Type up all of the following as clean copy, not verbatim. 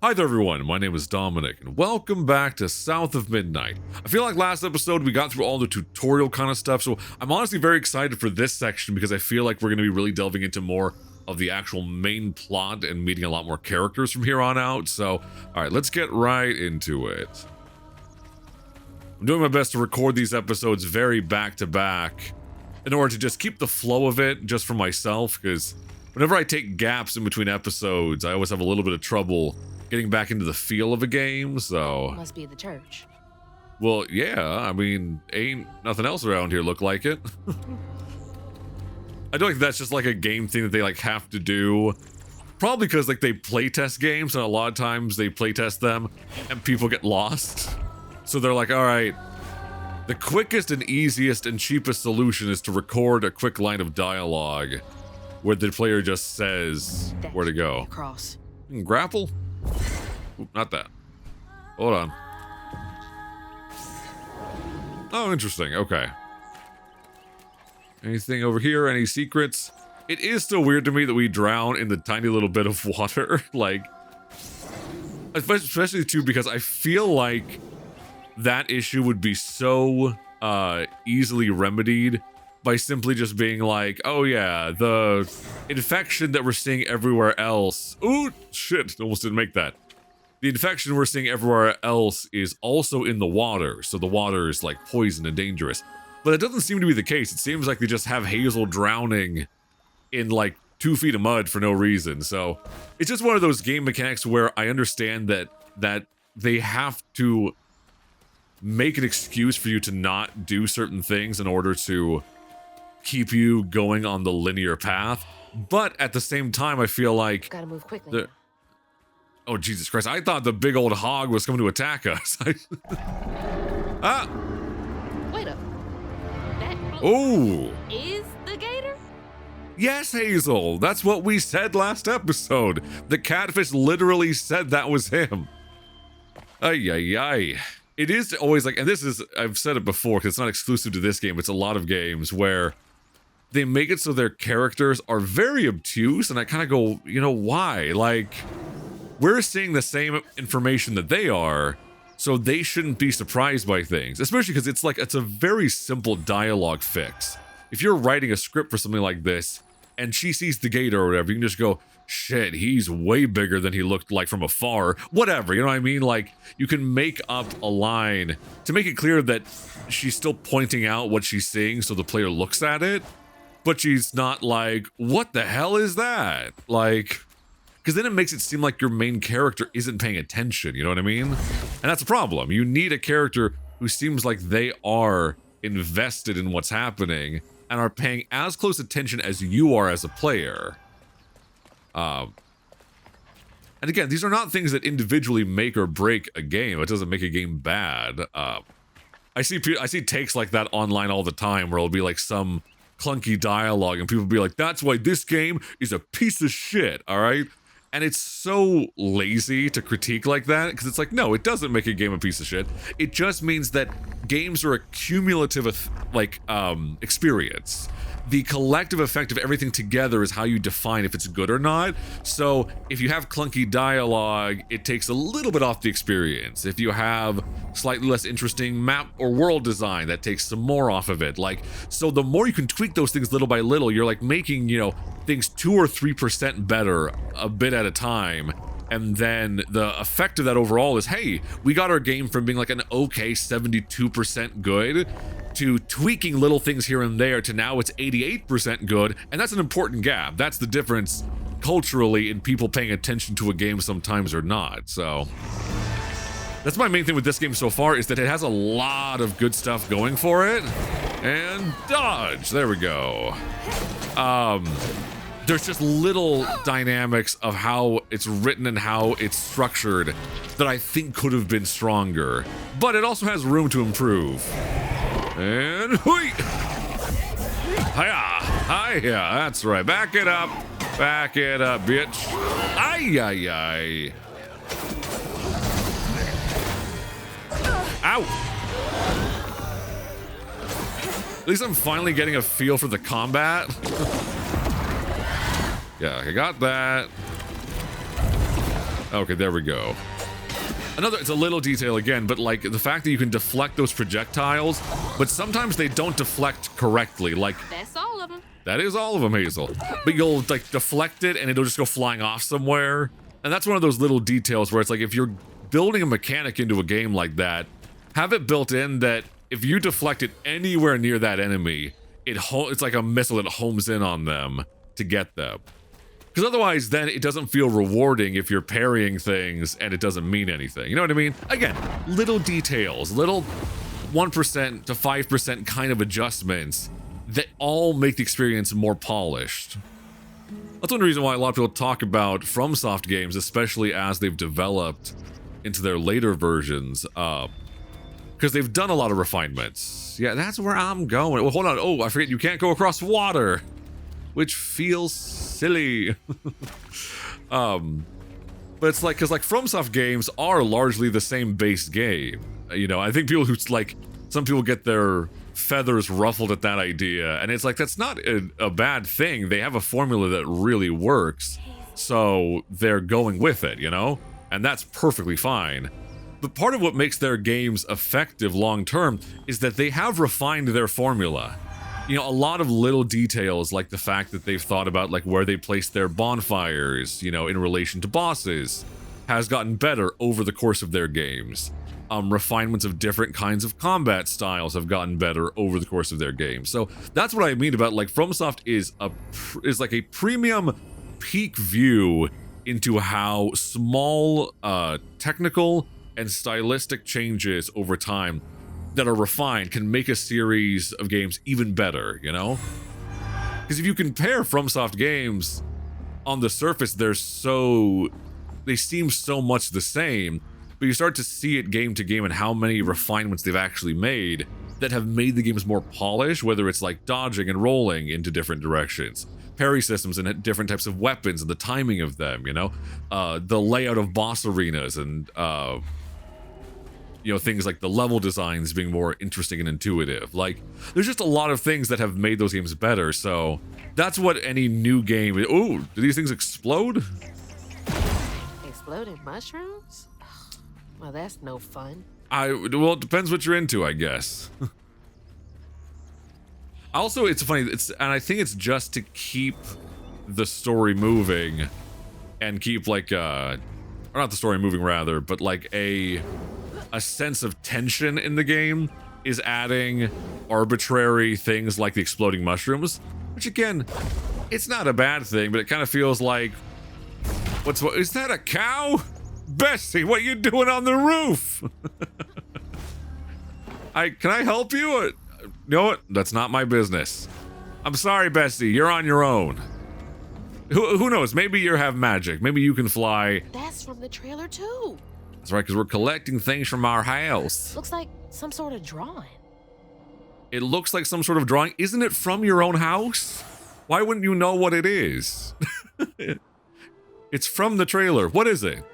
Hi there everyone, my name is Dominic, and welcome back to South of Midnight. I feel like last episode we got through all the tutorial kind of stuff, so I'm honestly very excited for this section because I feel like we're going to be really delving into more of the actual main plot and meeting a lot more characters from here on out, so alright, let's get right into it. I'm doing my best to record these episodes very back-to-back in order to just keep the flow of it just for myself, because whenever I take gaps in between episodes, I always have a little bit of trouble getting back into the feel of a game, so... Must be the church. Well, yeah, I mean, ain't nothing else around here look like it. I don't think that's just like a game thing that they like have to do. Probably because like they playtest games, and a lot of times they playtest them and people get lost. So they're like, alright, the quickest and easiest and cheapest solution is to record a quick line of dialogue where the player just says where to go. Across. Grapple? Oop, not that. Hold on. Oh, interesting. Okay. Anything over here? Any secrets? It is still weird to me that we drown in the tiny little bit of water. Like, especially too because I feel like that issue would be so easily remedied by simply just being like, oh yeah, the infection that we're seeing everywhere else. Ooh, shit, almost didn't make that. The infection we're seeing everywhere else is also in the water, so the water is like poison and dangerous. But it doesn't seem to be the case. It seems like they just have Hazel drowning in like 2 feet of mud for no reason. So it's just one of those game mechanics where I understand that they have to make an excuse for you to not do certain things in order to keep you going on the linear path. But at the same time, I feel like... Gotta move quickly. Oh, Jesus Christ. I thought the big old hog was coming to attack us. Ah! Wait up. That Oh! is the gator? Yes, Hazel! That's what we said last episode. The catfish literally said that was him. Ay, ay, ay. It is always like, and this is, I've said it before, because it's not exclusive to this game, it's a lot of games where they make it so their characters are very obtuse, and I kind of go, you know, why? Like, we're seeing the same information that they are, so they shouldn't be surprised by things, especially because it's like, it's a very simple dialogue fix. If you're writing a script for something like this, and she sees the gator or whatever, you can just go, shit, he's way bigger than he looked like from afar. Whatever, you know what I mean? Like, you can make up a line to make it clear that she's still pointing out what she's seeing so the player looks at it, but she's not like, what the hell is that? Like, because then it makes it seem like your main character isn't paying attention, you know what I mean? And that's a problem. You need a character who seems like they are invested in what's happening and are paying as close attention as you are as a player. And again, these are not things that individually make or break a game. It doesn't make a game bad. I see takes like that online all the time where it'll be like some clunky dialogue and people will be like, that's why this game is a piece of shit, all right? And it's so lazy to critique like that because it's like, no, it doesn't make a game a piece of shit. It just means that games are a cumulative experience. The collective effect of everything together is how you define if it's good or not. So if you have clunky dialogue, it takes a little bit off the experience. If you have slightly less interesting map or world design, that takes some more off of it. Like, so the more you can tweak those things little by little, you're like making, you know, things 2 or 3% better a bit at a time. And then the effect of that overall is, hey, we got our game from being like an okay 72% good to tweaking little things here and there to now it's 88% good, and that's an important gap. That's the difference culturally in people paying attention to a game sometimes or not. So that's my main thing with this game so far, is that it has a lot of good stuff going for it. And dodge, there we go. There's just little dynamics of how it's written and how it's structured that I think could have been stronger, but it also has room to improve. And hui! Hiya! Hiya! That's right. Back it up. Back it up, bitch. Ay, ay, ay. Ow! At least I'm finally getting a feel for the combat. Yeah, I got that. Okay, there we go. It's a little detail again, but like the fact that you can deflect those projectiles, but sometimes they don't deflect correctly. Like, That's all of them. that is all of them, Hazel. But you'll like deflect it and it'll just go flying off somewhere. And that's one of those little details where it's like if you're building a mechanic into a game like that, have it built in that if you deflect it anywhere near that enemy, it's like a missile that homes in on them to get them. Because otherwise, then it doesn't feel rewarding if you're parrying things and it doesn't mean anything. You know what I mean? Again, little details, little 1% to 5% kind of adjustments that all make the experience more polished. That's one reason why a lot of people talk about FromSoft games, especially as they've developed into their later versions, because they've done a lot of refinements. Yeah, that's where I'm going. Well, hold on. Oh, I forget you can't go across water, which feels silly. But it's like, because like FromSoft games are largely the same base game. You know, I think people who like, some people get their feathers ruffled at that idea, and it's like, that's not a bad thing. They have a formula that really works, so they're going with it, you know? And that's perfectly fine. But part of what makes their games effective long term is that they have refined their formula. You know, a lot of little details, like the fact that they've thought about like where they place their bonfires, you know, in relation to bosses, has gotten better over the course of their games. Refinements of different kinds of combat styles have gotten better over the course of their games. So that's what I mean about like FromSoft is like a premium peak view into how small technical and stylistic changes over time that are refined can make a series of games even better, you know? Because if you compare FromSoft games on the surface, they seem so much the same, but you start to see it game to game and how many refinements they've actually made that have made the games more polished, whether it's like dodging and rolling into different directions, parry systems and different types of weapons and the timing of them, you know, the layout of boss arenas and, you know, things like the level designs being more interesting and intuitive. Like, there's just a lot of things that have made those games better, so that's what any new game... Ooh, do these things explode? Exploding mushrooms? Well, that's no fun. Well, it depends what you're into, I guess. Also, it's funny, and I think it's just to keep the story moving and keep like, or not the story moving rather, but like a sense of tension in the game is adding arbitrary things like the exploding mushrooms, which again, it's not a bad thing, but it kind of feels like, is that a cow? Bessie, what you doing on the roof? Can I help you? You know what? That's not my business. I'm sorry, Bessie, you're on your own. Who knows? Maybe you have magic. Maybe you can fly. That's from the trailer too. That's right, because we're collecting things from our house. Looks like some sort of drawing. It looks like some sort of drawing. Isn't it from your own house? Why wouldn't you know what it is? It's from the trailer. What is it?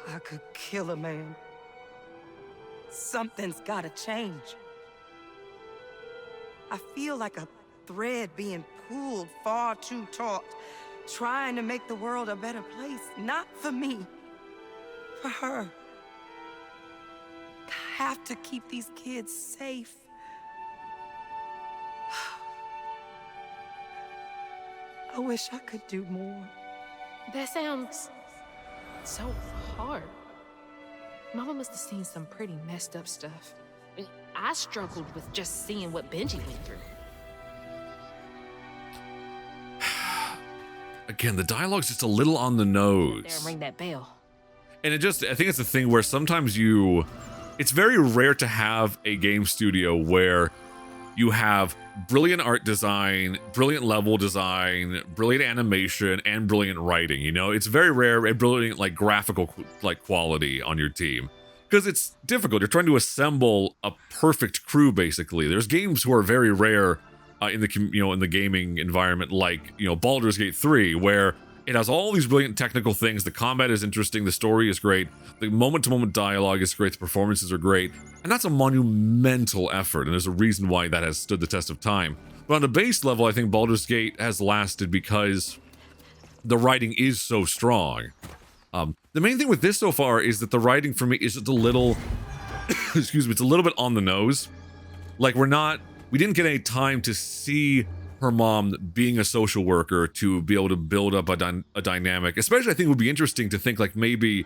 I could kill a man. Something's gotta change. I feel like a thread being pulled far too taut, trying to make the world a better place. Not for me, for her. I have to keep these kids safe. I wish I could do more. That sounds so hard. Mama must have seen some pretty messed up stuff. I struggled with just seeing what Benji went through. Again, the dialogue's just a little on the nose. There, ring that bell. And I think it's a thing where sometimes it's very rare to have a game studio where you have brilliant art design, brilliant level design, brilliant animation, and brilliant writing, you know? It's very rare and brilliant, like, graphical, like, quality on your team. Because it's difficult. You're trying to assemble a perfect crew, basically. There's games who are very rare in the gaming environment, like, you know, Baldur's Gate 3, where it has all these brilliant technical things. The combat is interesting. The story is great. The moment-to-moment dialogue is great. The performances are great. And that's a monumental effort, and there's a reason why that has stood the test of time. But on the base level, I think Baldur's Gate has lasted because the writing is so strong. The main thing with this so far is that the writing for me is just a little, excuse me, it's a little bit on the nose. Like we didn't get any time to see her mom being a social worker to be able to build up a dynamic. Especially I think it would be interesting to think like maybe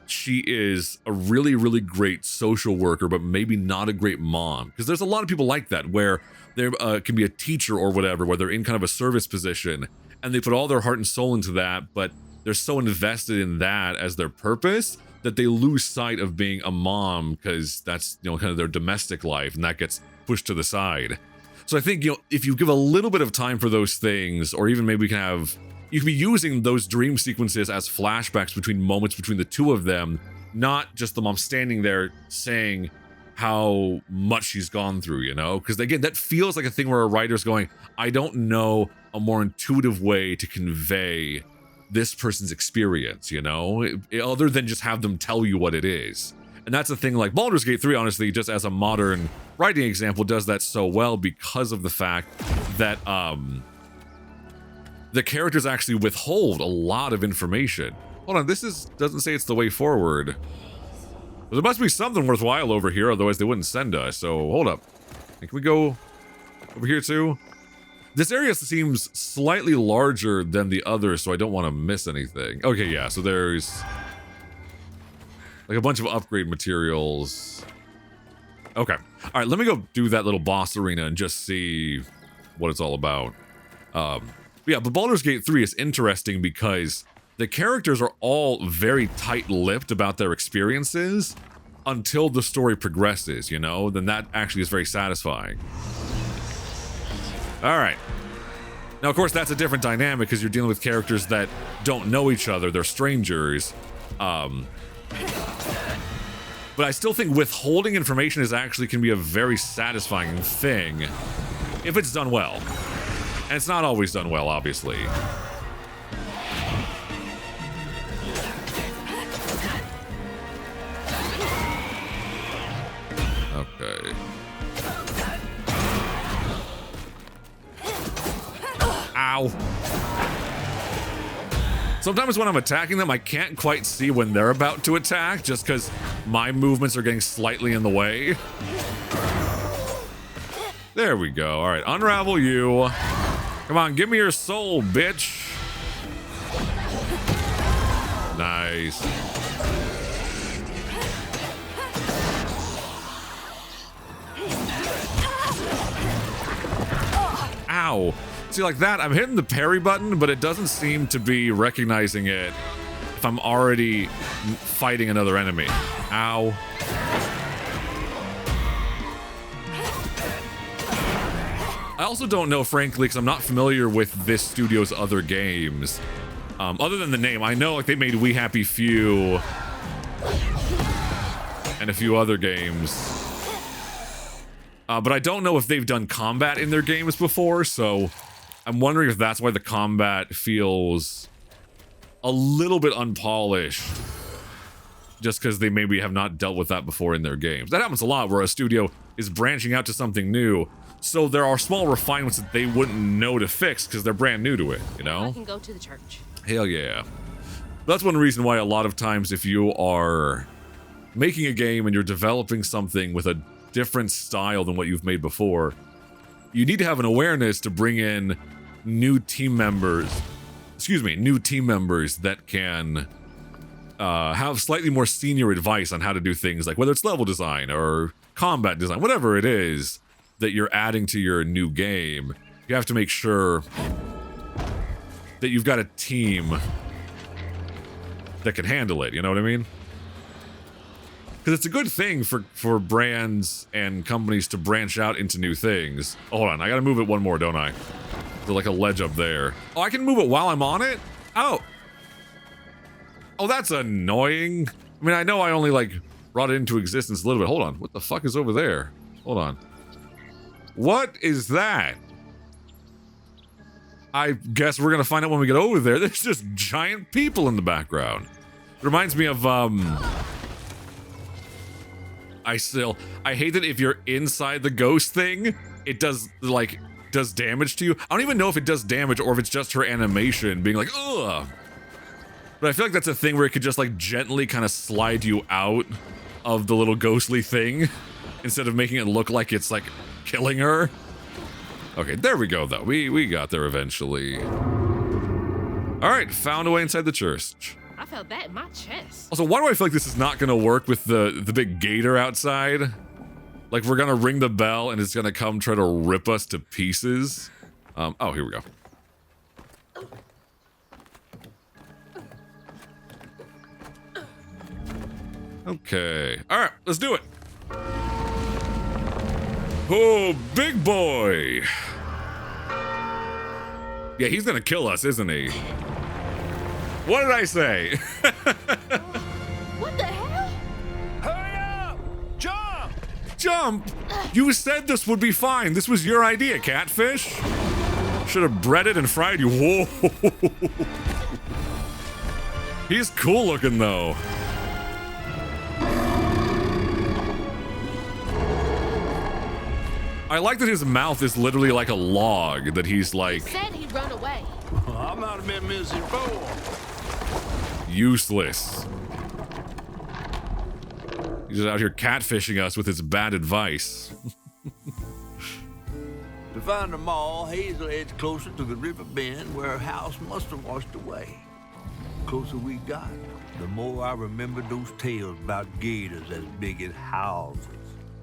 she is a really, really great social worker, but maybe not a great mom. Because there's a lot of people like that where there can be a teacher or whatever, where they're in kind of a service position and they put all their heart and soul into that, but they're so invested in that as their purpose that they lose sight of being a mom because that's, you know, kind of their domestic life and that gets pushed to the side. So I think, you know, if you give a little bit of time for those things, or even maybe you can be using those dream sequences as flashbacks between moments between the two of them, not just the mom standing there saying how much she's gone through, you know? Because again, that feels like a thing where a writer's going, I don't know a more intuitive way to convey this person's experience, you know? Other than just have them tell you what it is. And that's the thing, like Baldur's Gate 3, honestly, just as a modern writing example, does that so well because of the fact that the characters actually withhold a lot of information. Hold on, doesn't say it's the way forward. Well, there must be something worthwhile over here, otherwise they wouldn't send us. So hold up. Can we go over here too? This area seems slightly larger than the others, so I don't want to miss anything. Okay, yeah, so there's like a bunch of upgrade materials. Okay. All right, let me go do that little boss arena and just see what it's all about. Yeah, but Baldur's Gate 3 is interesting because the characters are all very tight-lipped about their experiences until the story progresses, you know? Then that actually is very satisfying. All right. Now, of course, that's a different dynamic because you're dealing with characters that don't know each other. They're strangers. But I still think withholding information can be a very satisfying thing if it's done well. And it's not always done well, obviously. Okay. Ow. Sometimes when I'm attacking them, I can't quite see when they're about to attack, just because my movements are getting slightly in the way. There we go. All right, unravel you. Come on, give me your soul, bitch. Nice. Ow. See, like that, I'm hitting the parry button, but it doesn't seem to be recognizing it if I'm already fighting another enemy. Ow. I also don't know, frankly, because I'm not familiar with this studio's other games. Other than the name, I know like they made We Happy Few and a few other games. But I don't know if they've done combat in their games before, so I'm wondering if that's why the combat feels a little bit unpolished. Just because they maybe have not dealt with that before in their games. That happens a lot where a studio is branching out to something new. So there are small refinements that they wouldn't know to fix because they're brand new to it, you know? I can go to the church. Hell yeah. That's one reason why a lot of times if you are making a game and you're developing something with a different style than what you've made before, you need to have an awareness to bring in new team members that can have slightly more senior advice on how to do things, like whether it's level design or combat design, whatever it is that you're adding to your new game. You have to make sure that you've got a team that can handle it, you know what I mean? Because it's a good thing for brands and companies to branch out into new things. Oh, hold on, I gotta move it one more, don't I? There's like a ledge up there. Oh, I can move it while I'm on it? Oh. Oh, that's annoying. I mean, I know I only like brought it into existence a little bit. Hold on, what the fuck is over there? Hold on. What is that? I guess we're gonna find out when we get over there. There's just giant people in the background. It reminds me of, I hate that if you're inside the ghost thing, it does damage to you. I don't even know if it does damage or if it's just her animation being like, ugh. But I feel like that's a thing where it could just like gently kind of slide you out of the little ghostly thing instead of making it look like it's like killing her. Okay, there we go though. We got there eventually. All right, found a way inside the church. I felt that in my chest. Also, why do I feel like this is not gonna work with the big gator outside? Like we're gonna ring the bell and it's gonna come try to rip us to pieces. Oh, here we go. Okay, all right, let's do it. Oh, big boy. Yeah, he's gonna kill us, isn't he? What did I say? What the hell? Hurry up! Jump! Jump! You said this would be fine. This was your idea, Catfish. Should have breaded and fried you. Whoa. He's cool looking though. I like that his mouth is literally like a log that he's like... He said he'd run away. I might have been missing before. Useless. He's just out here catfishing us with his bad advice. To find them all, Hazel heads closer to the river bend where her house must have washed away. The closer we got, the more I remembered those tales about gators as big as houses.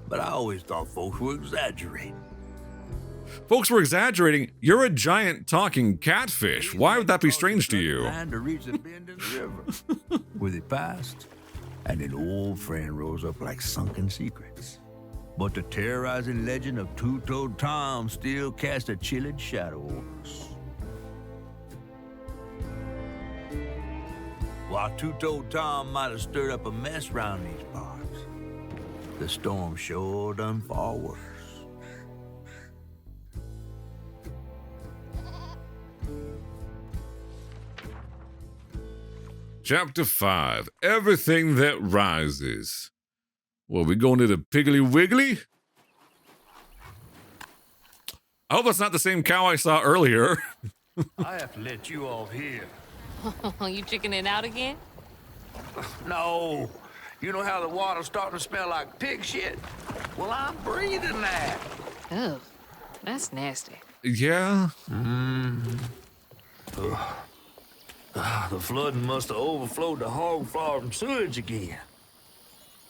But I always thought folks were exaggerating. Folks were exaggerating. You're a giant talking catfish. Why would that be strange to you? Trying to reach the bend in the river, where they passed, and an old friend rose up like sunken secrets. But the terrorizing legend of Two-Toed Tom still cast a chilling shadow over us. While Two-Toed Tom might have stirred up a mess round these parts, the storm sure done far worse. Chapter 5. Everything that rises. Well, we going to the Piggly Wiggly? I hope that's not the same cow I saw earlier. I have to let you off here. You chickening out again? No. You know how the water's starting to smell like pig shit? Well, I'm breathing that. Oh, that's nasty. Yeah. The flooding must have overflowed the hog farm sewage again.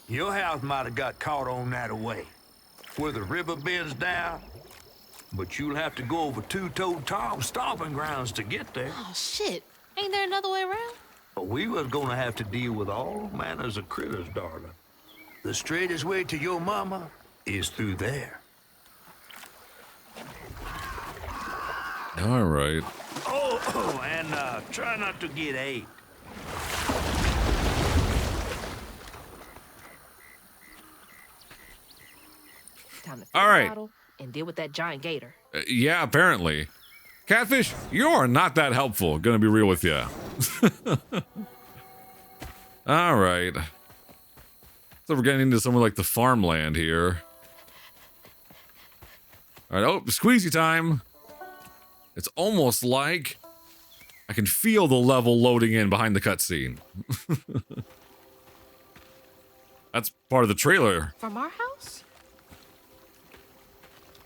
Your house might have got caught on that away, where the river bends down. But you'll have to go over Two-Toed Tom's stomping grounds to get there. Oh, shit. Ain't there another way around? But we was gonna have to deal with all manners of critters, darling. The straightest way to your mama is through there. All right. Oh, and try not to get ate. Time to All fill right. the bottle and deal with that giant gator. Yeah, apparently. Catfish, you are not that helpful. Gonna be real with you. All right. So we're getting into somewhere like the farmland here. All right, oh, squeezy time. It's almost like I can feel the level loading in behind the cutscene. That's part of the trailer. From our house?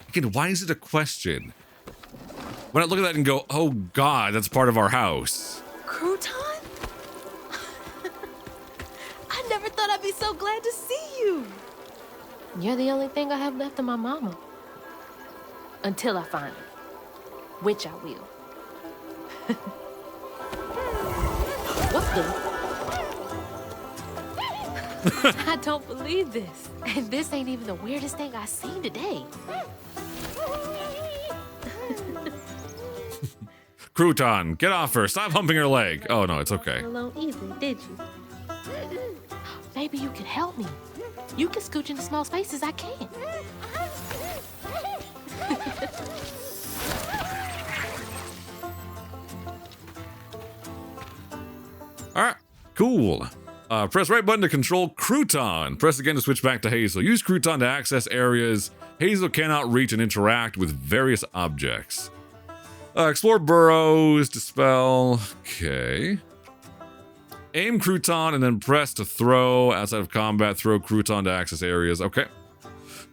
Again, why is it a question? When I look at that and go, oh God, that's part of our house. Crouton? I never thought I'd be so glad to see you. You're the only thing I have left of my mama. Until I find her. Which I will. What's the... I don't believe this. And this ain't even the weirdest thing I've seen today. Crouton, get off her. Stop humping her leg. Oh, no, it's okay. Alone easy, did you? Maybe you could help me. You can scooch into small spaces I can't. All right, cool. Press right button to control Crouton. Press again to switch back to Hazel. Use Crouton to access areas Hazel cannot reach and interact with various objects. Explore burrows, dispel. Okay. Aim crouton and then press to throw. Outside of combat, throw crouton to access areas. Okay.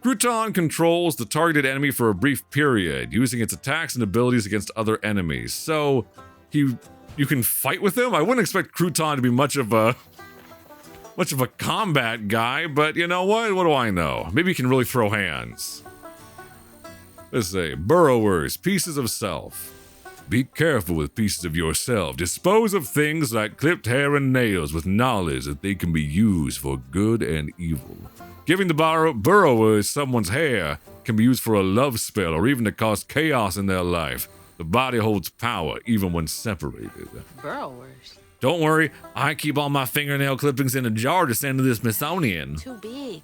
Crouton controls the targeted enemy for a brief period, using its attacks and abilities against other enemies. So, you can fight with him? I wouldn't expect Crouton to be much of a combat guy, but you know what? What do I know? Maybe he can really throw hands. Let's say, burrowers, pieces of self. Be careful with pieces of yourself. Dispose of things like clipped hair and nails with knowledge that they can be used for good and evil. Giving the burrowers someone's hair can be used for a love spell or even to cause chaos in their life. The body holds power even when separated. Burrowers. Don't worry, I keep all my fingernail clippings in a jar to send to the Smithsonian. Too big.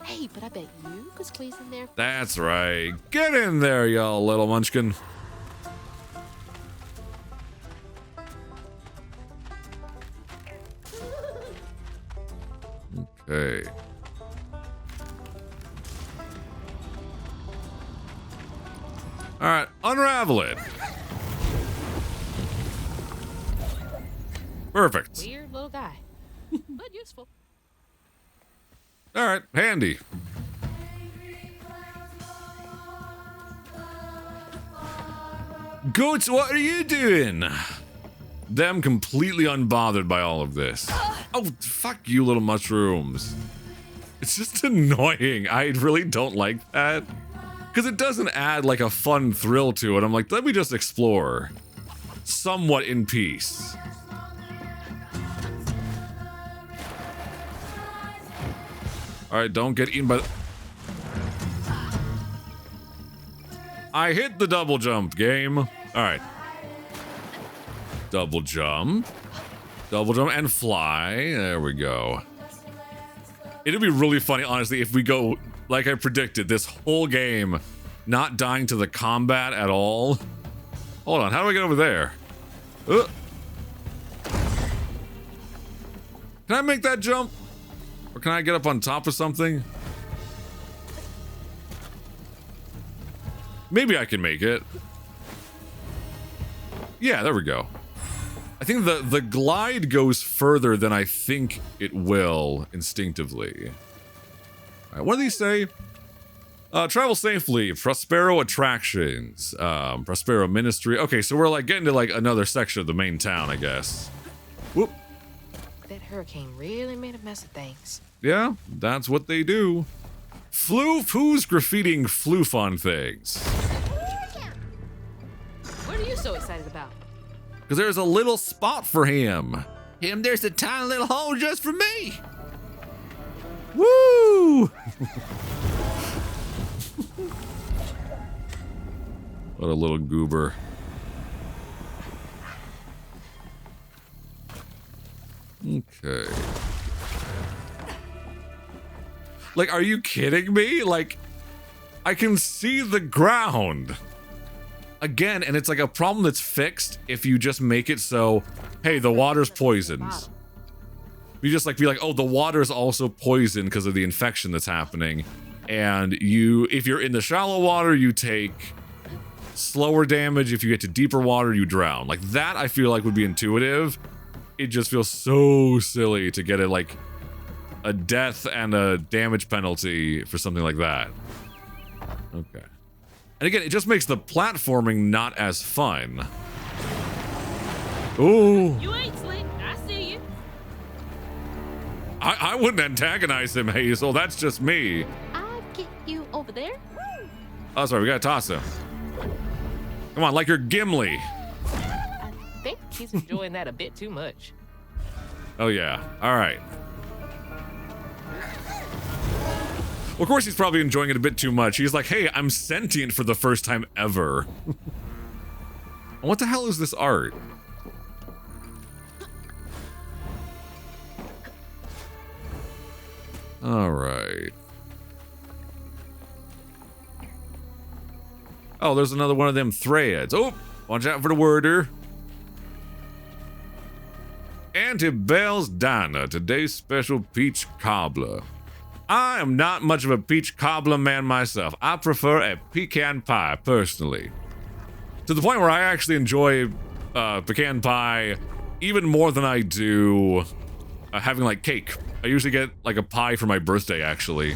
Hey, but I bet you could squeeze in there. That's right. Get in there, y'all little munchkin. Okay. All right, unravel it. Perfect. Weird little guy, but useful. All right, handy. Goats, what are you doing? Them completely unbothered by all of this. Oh, fuck you, little mushrooms. It's just annoying. I really don't like that. Because it doesn't add like a fun thrill to it. I'm like, let me just explore. Somewhat in peace. Alright, don't get eaten by... I hit the double jump, game. Alright. Double jump. Double jump and fly. There we go. It'd be really funny, honestly, if we go, like I predicted, this whole game not dying to the combat at all. Hold on, how do I get over there? Can I make that jump? Or can I get up on top of something? Maybe I can make it. Yeah, there we go. I think the glide goes further than I think it will instinctively. All right, what do these say? Travel safely, Prospero attractions, Prospero ministry. Okay, so we're like getting to like another section of the main town, I guess. Whoop. That hurricane really made a mess of things. Yeah, that's what they do. Floof, who's graffitiing floof on things? What are you so excited about? Because there's a little spot for him. There's a tiny little hole just for me. Woo! What a little goober. Okay. Like, are you kidding me? Like, I can see the ground. Again, and it's like a problem that's fixed if you just make it so, hey, the water's poisoned. You just like be like, oh, the water is also poisoned because of the infection that's happening. And you, if you're in the shallow water, you take slower damage. If you get to deeper water, you drown. Like that, I feel like would be intuitive. It just feels so silly to get it like a death and a damage penalty for something like that. Okay. And again, it just makes the platforming not as fun. Ooh. You ain't slick. I see you. I wouldn't antagonize him, Hazel. That's just me. I'll get you over there. Oh, sorry. We gotta toss him. Come on, like you're Gimli. I think he's enjoying that a bit too much. Oh, yeah. All right. Well, of course, he's probably enjoying it a bit too much. He's like, hey, I'm sentient for the first time ever. What the hell is this art? All right. Oh, there's another one of them threads. Oh, watch out for the worder. Antibell's Diner, today's special peach cobbler. I am not much of a peach cobbler man myself. I prefer a pecan pie, personally. To the point where I actually enjoy pecan pie even more than I do having like cake. I usually get like a pie for my birthday, actually.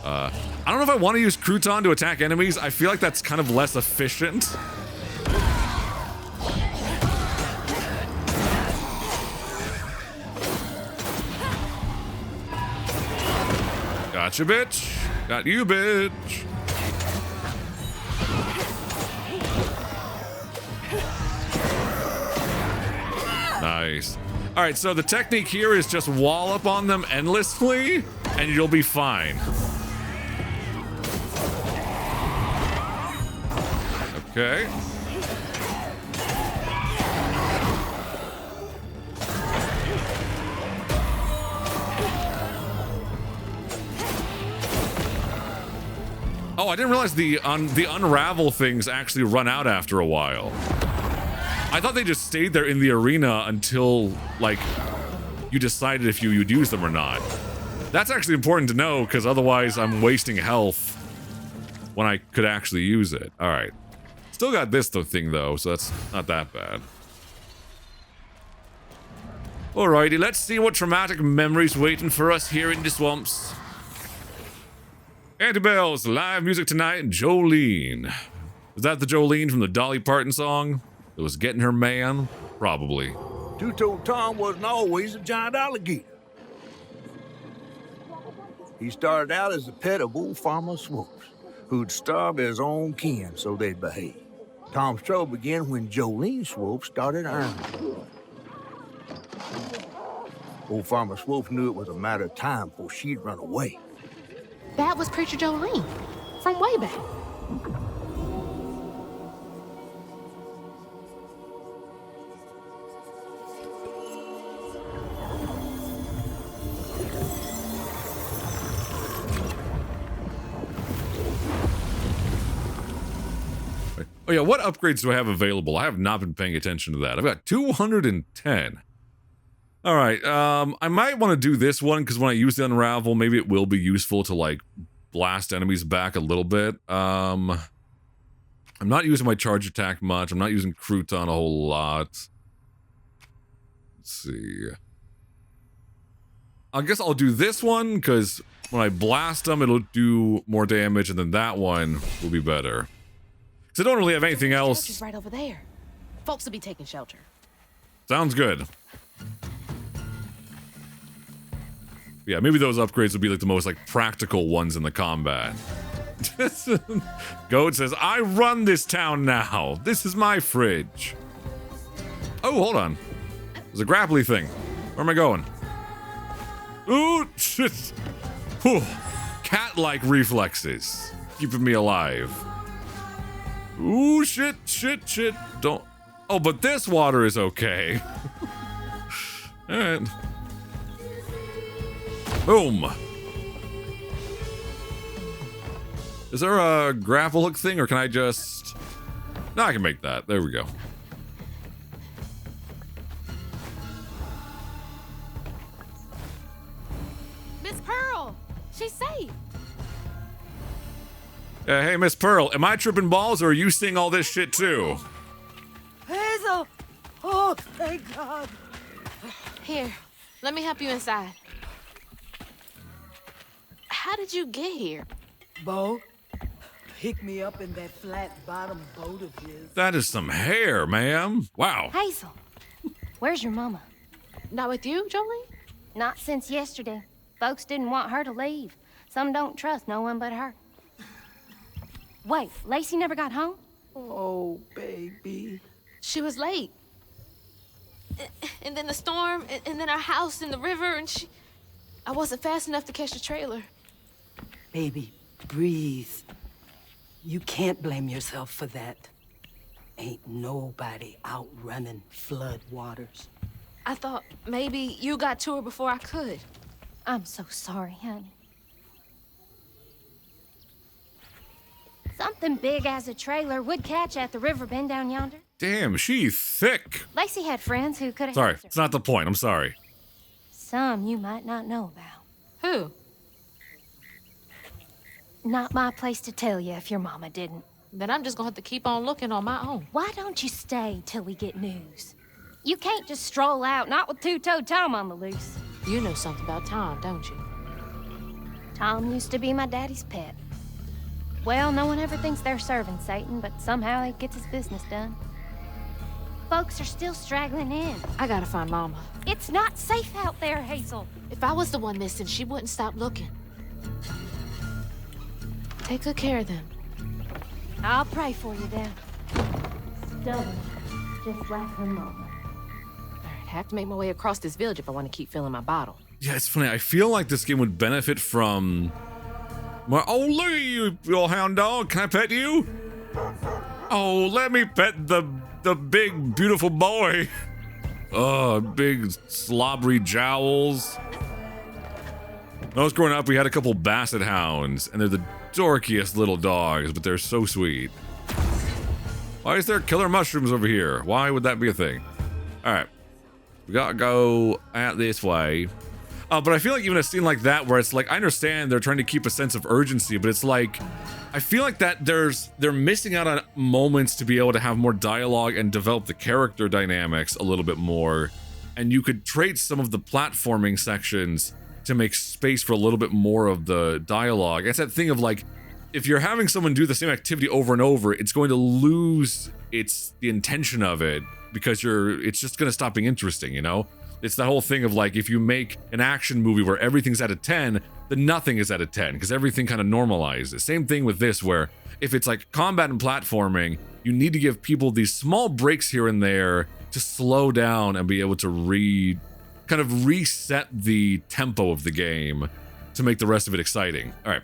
I don't know if I want to use crouton to attack enemies. I feel like that's kind of less efficient. Gotcha, bitch. Got you, bitch. Nice. All right, so the technique here is just wall up on them endlessly, and you'll be fine. Okay. Oh, I didn't realize the unravel things actually run out after a while. I thought they just stayed there in the arena until, like, you decided if you would use them or not. That's actually important to know, because otherwise I'm wasting health when I could actually use it. All right. Still got this thing, though, so that's not that bad. Alrighty, let's see what traumatic memories waiting for us here in the swamps. Antibells, live music tonight, Jolene. Is that the Jolene from the Dolly Parton song? That was getting her man? Probably. Two-Toed Tom wasn't always a giant alligator. He started out as a pet of old Farmer Swoops, who'd starve his own kin so they'd behave. Tom's trouble began when Jolene Swope started earning. Old Farmer Swope knew it was a matter of time before she'd run away. That was Preacher Jolene from way back. Oh yeah, what upgrades do I have available? I have not been paying attention to that. I've got 210. All right, I might want to do this one because when I use the unravel, maybe it will be useful to like blast enemies back a little bit. I'm not using my charge attack much. I'm not using crouton a whole lot. Let's see. I guess I'll do this one because when I blast them, it'll do more damage, and then that one will be better. I don't really have anything else. Shelter's right over there. Folks will be taking shelter. Sounds good. Yeah, maybe those upgrades would be like the most like practical ones in the combat. Goat says, I run this town now. This is my fridge. Oh, hold on. There's a grapply thing. Where am I going? Ooh, shit. Whew. Cat-like reflexes. Keeping me alive. Ooh, shit. Don't. Oh, but this water is okay. All right. Boom. Is there a grapple hook thing, or can I just... No, I can make that. There we go. Miss Pearl, she's safe. Hey, Miss Pearl, am I tripping balls, or are you seeing all this shit too? Hazel! Oh, thank God. Here, let me help you inside. How did you get here? Bo, pick me up in that flat-bottom boat of his. That is some hair, ma'am. Wow. Hazel, where's your mama? Not with you, Jolene? Not since yesterday. Folks didn't want her to leave. Some don't trust no one but her. Wait, Lacey never got home? Oh, baby. She was late. And then the storm, and then our house in the river, and I wasn't fast enough to catch the trailer. Baby, breathe. You can't blame yourself for that. Ain't nobody outrunning flood waters. I thought maybe you got to her before I could. I'm so sorry, honey. Something big as a trailer would catch at the river bend down yonder. Damn, she's thick. Lacey had friends who could have Sorry, helped her. it's not the point. I'm sorry. Some you might not know about. Who? Not my place to tell you if your mama didn't. Then I'm just gonna have to keep on looking on my own. Why don't you stay till we get news? You can't just stroll out, not with two-toed Tom on the loose. You know something about Tom, don't you? Tom used to be my daddy's pet. Well, no one ever thinks they're serving Satan, but somehow he gets his business done. Folks are still straggling in. I gotta find Mama. It's not safe out there, Hazel. If I was the one missing, she wouldn't stop looking. Take good care of them. I'll pray for you then. Stubborn, just like her mama. I'd have to make my way across this village if I want to keep filling my bottle. Yeah, it's funny. I feel like this game would benefit from oh, look at you, little hound dog. Can I pet you? Oh, let me pet the big, beautiful boy. Oh, big slobbery jowls. When I was growing up, we had a couple basset hounds, and they're the dorkiest little dogs, but they're so sweet. Why is there killer mushrooms over here? Why would that be a thing? All right, we gotta go out this way. But I feel like even a scene like that, where it's like, I understand they're trying to keep a sense of urgency, but it's like, I feel like that they're missing out on moments to be able to have more dialogue and develop the character dynamics a little bit more. And you could trade some of the platforming sections to make space for a little bit more of the dialogue. It's that thing of like, if you're having someone do the same activity over and over, it's going to lose the intention of it, because it's just going to stop being interesting, you know? It's that whole thing of like, if you make an action movie where everything's at a 10, then nothing is at a 10, because everything kind of normalizes. Same thing with this, where if it's like combat and platforming, you need to give people these small breaks here and there to slow down and be able to kind of reset the tempo of the game to make the rest of it exciting. All right.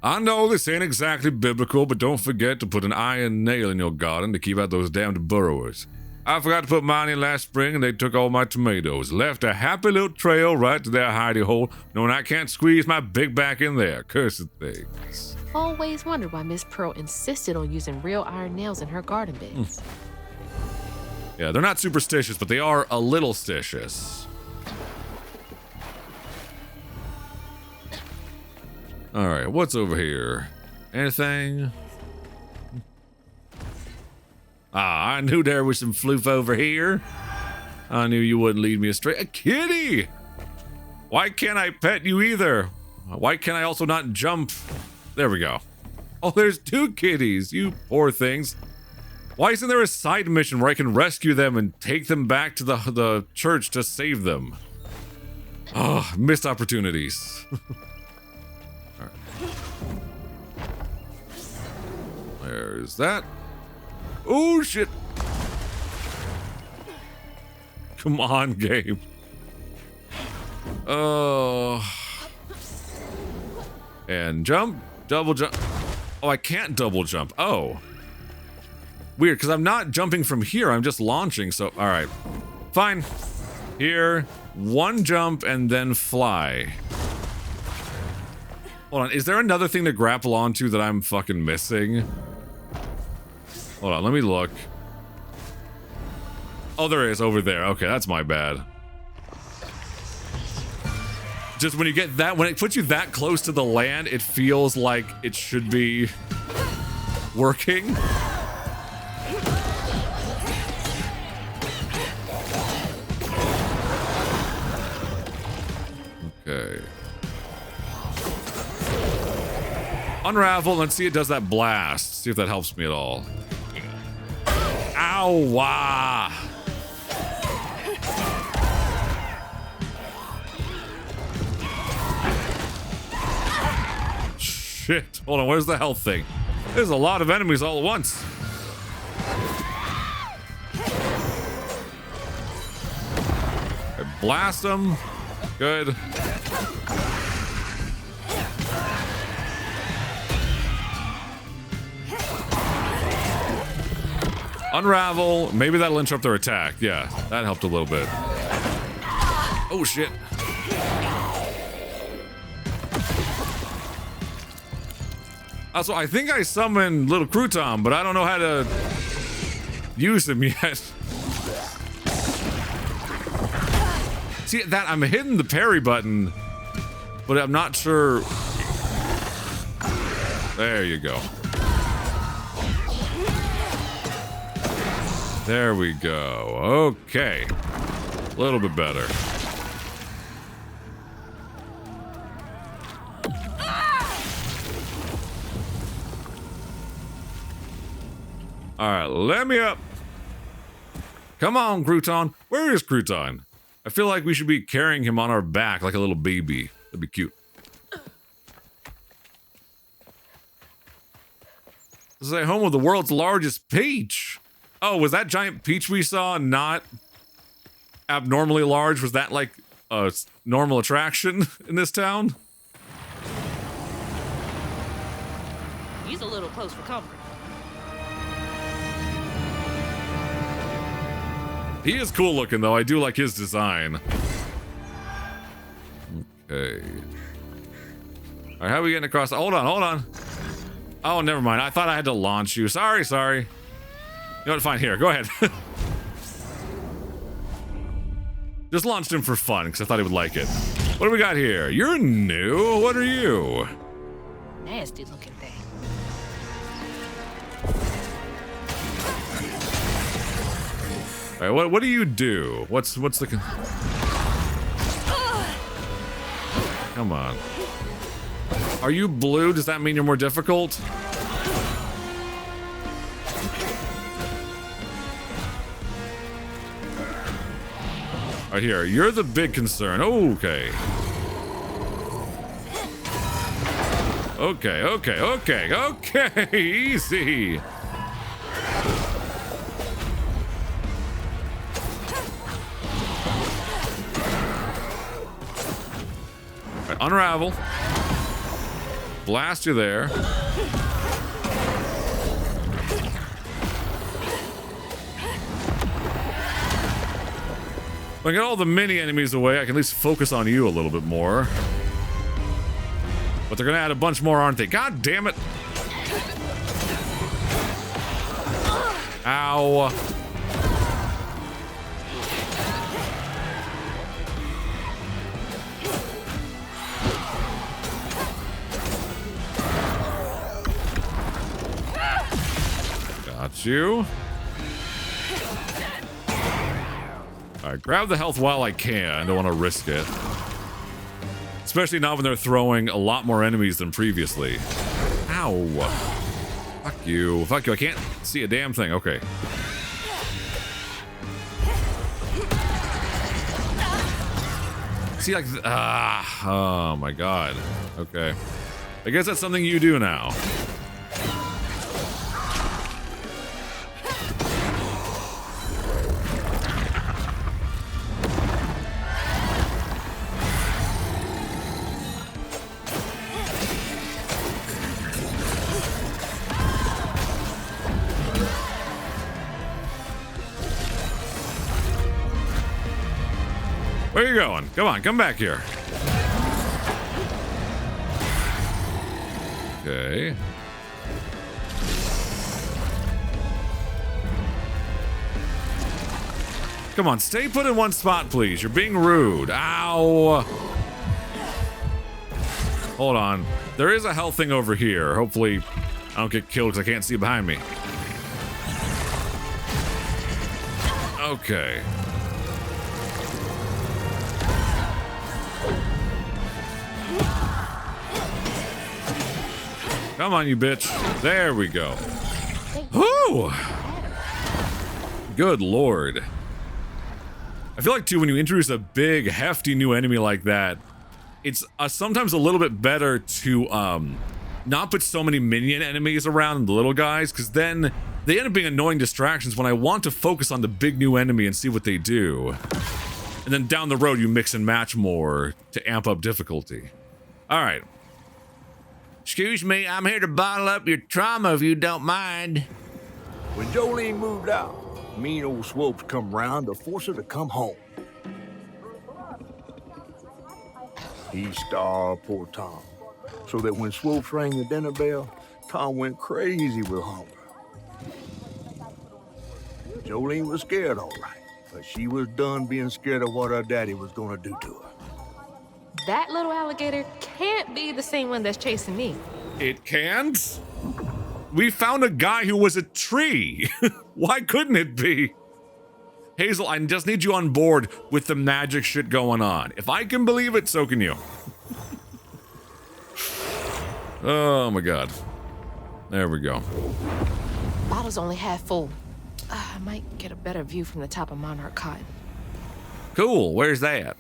I know this ain't exactly biblical, but don't forget to put an iron nail in your garden to keep out those damned burrowers. I forgot to put mine in last spring, and they took all my tomatoes. Left a happy little trail right to their hidey hole, knowing I can't squeeze my big back in there. Cursed things. Always wondered why Miss Pearl insisted on using real iron nails in her garden beds. Yeah, they're not superstitious, but they are a little stitious. All right, what's over here? Anything? Ah, I knew there was some floof over here. I knew you wouldn't lead me astray. A kitty! Why can't I pet you either? Why can't I also not jump? There we go. Oh, there's two kitties, you poor things. Why isn't there a side mission where I can rescue them and take them back to the church to save them? Oh, missed opportunities. Right. There's that. Oh, shit. Come on, game. Oh. And jump. Double jump. Oh, I can't double jump. Oh. Weird, because I'm not jumping from here. I'm just launching, so... Alright. Fine. Here. One jump and then fly. Hold on. Is there another thing to grapple onto that I'm fucking missing? Hold on, let me look. Oh, there is, over there. Okay, that's my bad. Just when you get that, when it puts you that close to the land, it feels like it should be working. Okay. Unravel, let's see it does that blast. See if that helps me at all. Ow! Ah. Shit. Hold on, where's the health thing? There's a lot of enemies all at once. I blast them. Good. Unravel. Maybe that'll interrupt their attack. Yeah, that helped a little bit. Oh, shit. Also, I think I summoned Little Crouton, but I don't know how to use him yet. See, that I'm hitting the parry button, but I'm not sure. There you go. There we go. Okay. A little bit better. All right, let me up. Come on, Crouton. Where is Crouton? I feel like we should be carrying him on our back like a little baby. That'd be cute. This is a home of the world's largest peach. Oh, was that giant peach we saw not abnormally large? Was that like a normal attraction in this town? He's a little close for comfort. He is cool looking, though. I do like his design. Okay. All right, how are we getting across? Hold on, hold on. Oh, never mind. I thought I had to launch you. Sorry, sorry. You know what? Fine. Here, go ahead. Just launched him for fun because I thought he would like it. What do we got here? You're new. What are you? Nasty looking thing. All right, what do you do? What's the? Come on. Are you blue? Does that mean you're more difficult? Right here, you're the big concern. Okay. Okay. Easy. Right, unravel. Blast you there. If I get all the mini enemies away, I can at least focus on you a little bit more. But they're gonna add a bunch more, aren't they? God damn it! Ow. Got you. Alright, grab the health while I can. I don't want to risk it. Especially now when they're throwing a lot more enemies than previously. Ow. Fuck you. Fuck you. I can't see a damn thing. Okay. See, like... oh my god. Okay. I guess that's something you do now. Where are you going? Come on, come back here. Okay. Come on, stay put in one spot, please. You're being rude. Ow. Hold on. There is a health thing over here. Hopefully, I don't get killed because I can't see behind me. Okay. Come on, you bitch. There we go. Whew. Good lord. I feel like, too, when you introduce a big, hefty new enemy like that, it's sometimes a little bit better to not put so many minion enemies around the little guys, because then they end up being annoying distractions when I want to focus on the big new enemy and see what they do. And then down the road, you mix and match more to amp up difficulty. All right. Excuse me, I'm here to bottle up your trauma if you don't mind. When Jolene moved out, mean old Swopes come round to force her to come home. He starved poor Tom, so that when Swopes rang the dinner bell, Tom went crazy with hunger. Jolene was scared, all right, but she was done being scared of what her daddy was gonna do to her. That little alligator can't be the same one that's chasing me. It can't? We found a guy who was a tree. Why couldn't it be? Hazel, I just need you on board with the magic shit going on. If I can believe it, so can you. Oh my god. There we go. Bottle's only half full. I might get a better view from the top of Monarch Cotton. Cool, where's that?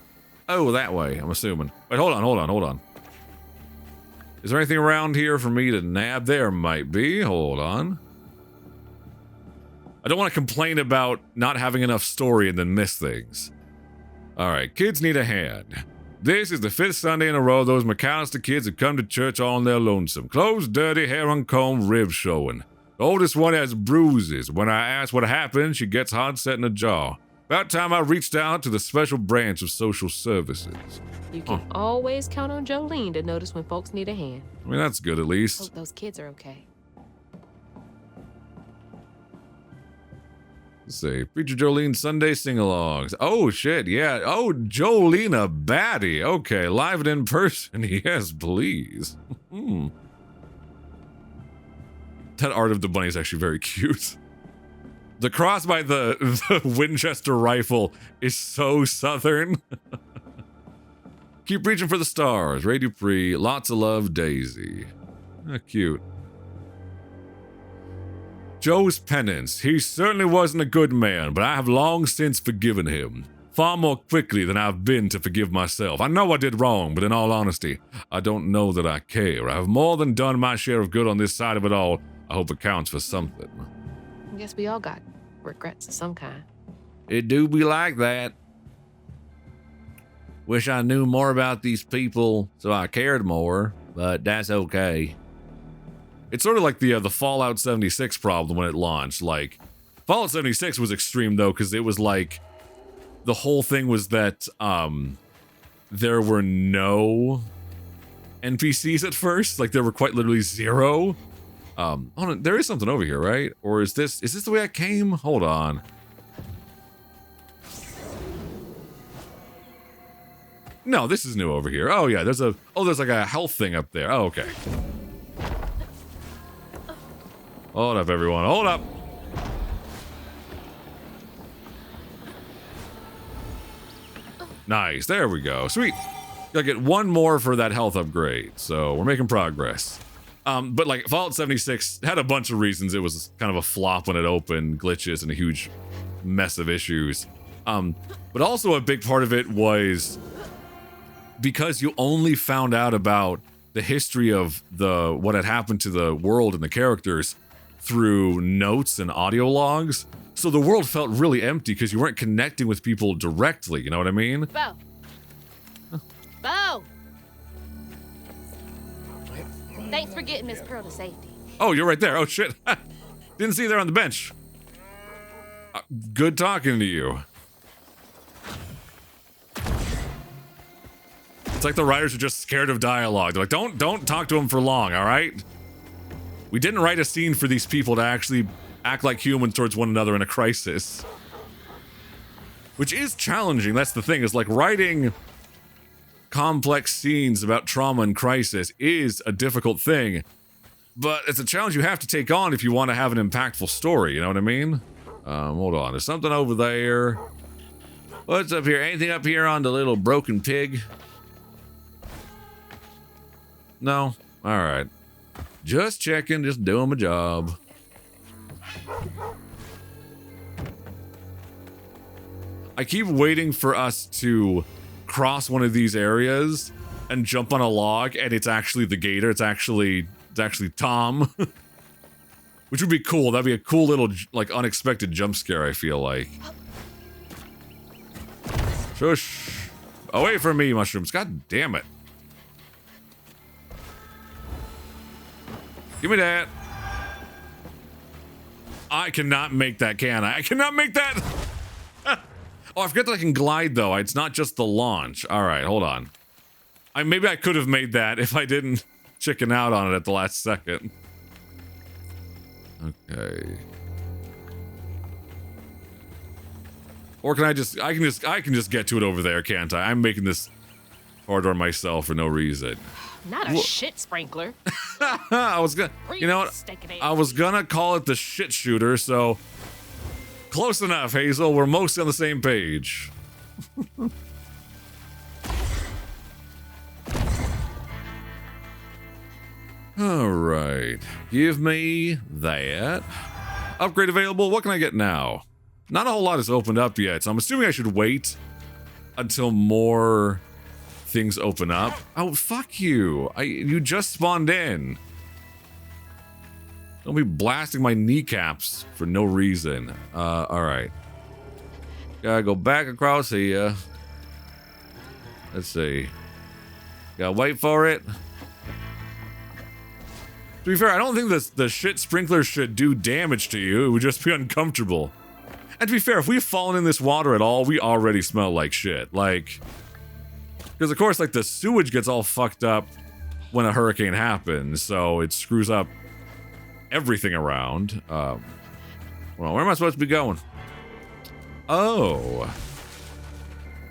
Oh, that way, I'm assuming. Wait, hold on. Is there anything around here for me to nab? There might be, hold on. I don't want to complain about not having enough story and then miss things. Alright, kids need a hand. This is the 5th Sunday in a row those McAllister kids have come to church all on their lonesome. Clothes dirty, hair uncombed, ribs showing. The oldest one has bruises. When I ask what happened, she gets hard set in a jaw. About time I reached out to the special branch of social services. You can always count on Jolene to notice when folks need a hand. I mean, that's good at least. Hope those kids are okay. Let's see. Preacher Jolene Sunday sing-alongs. Oh, shit, yeah. Oh, Jolene a baddie. Okay, live and in person. Yes, please. That art of the bunny is actually very cute. The cross by the Winchester rifle is so southern. Keep reaching for the stars. Ray Dupree. Lots of love, Daisy. Cute. Joe's penance. He certainly wasn't a good man, but I have long since forgiven him. Far more quickly than I've been to forgive myself. I know I did wrong, but in all honesty, I don't know that I care. I have more than done my share of good on this side of it all. I hope it counts for something. I guess we all got regrets of some kind. It do be like that. Wish I knew more about these people so I cared more, but that's okay. It's sort of like the Fallout 76 problem when it launched. Like, Fallout 76 was extreme though, because it was like the whole thing was that there were no NPCs at first. Like there were quite literally zero. Hold on, there is something over here, right? Or is this the way I came? Hold on. No, this is new over here. Oh yeah, there's like a health thing up there. Oh, okay. Hold up, everyone. Hold up. Nice. There we go. Sweet. Gotta get one more for that health upgrade. So we're making progress. But like Fallout 76 had a bunch of reasons it was kind of a flop when it opened, glitches and a huge mess of issues. But also a big part of it was because you only found out about the history of what had happened to the world and the characters through notes and audio logs. So the world felt really empty because you weren't connecting with people directly, you know what I mean? Bo! Bo! Thanks for getting Miss Pearl to safety. Oh, you're right there. Oh, shit. Didn't see you there on the bench. Good talking to you. It's like the writers are just scared of dialogue. They're like, don't talk to them for long, all right? We didn't write a scene for these people to actually act like humans towards one another in a crisis. Which is challenging, that's the thing, is like writing complex scenes about trauma and crisis is a difficult thing, but it's a challenge you have to take on if you want to have an impactful story, you know what I mean? Hold on, there's something over there. What's up here? Anything up here on the little broken pig? No? Alright. Just checking, just doing my job. I keep waiting for us to cross one of these areas and jump on a log and it's actually the Gator. It's actually Tom. Which would be cool. That'd be a cool little like unexpected jump scare, I feel like. Shush. Away from me, mushrooms. God damn it. Give me that. I cannot make that, can I? I cannot make that! Oh, I forgot that I can glide, though. It's not just the launch. Alright, hold on. Maybe I could have made that if I didn't chicken out on it at the last second. Okay. Or can I can just get to it over there, can't I? I'm making this harder on myself for no reason. Not a shit sprinkler. I was gonna, you know what? I was gonna call it the shit shooter, so Close enough, Hazel. We're mostly on the same page. All right. Give me that. Upgrade available. What can I get now? Not a whole lot has opened up yet, so I'm assuming I should wait until more things open up. Oh, fuck you. You just spawned in. Don't be blasting my kneecaps for no reason. All right. Gotta go back across here. Let's see. Gotta wait for it. To be fair, I don't think the shit sprinkler should do damage to you. It would just be uncomfortable. And to be fair, if we've fallen in this water at all, we already smell like shit. Like, because of course, like, the sewage gets all fucked up when a hurricane happens, so it screws up everything around. Well, where am I supposed to be going? Oh.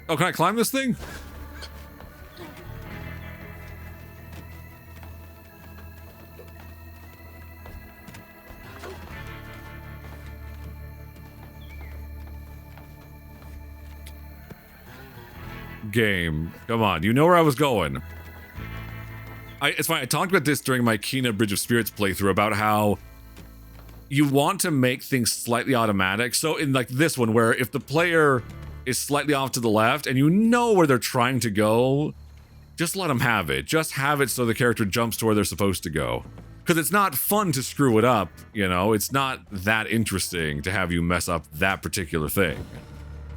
Oh, can I climb this thing? Game. Come on, you know where I was going. It's fine, I talked about this during my Kena Bridge of Spirits playthrough about how you want to make things slightly automatic. So in like this one, where if the player is slightly off to the left and you know where they're trying to go, just let them have it. Just have it so the character jumps to where they're supposed to go. Because it's not fun to screw it up, you know? It's not that interesting to have you mess up that particular thing.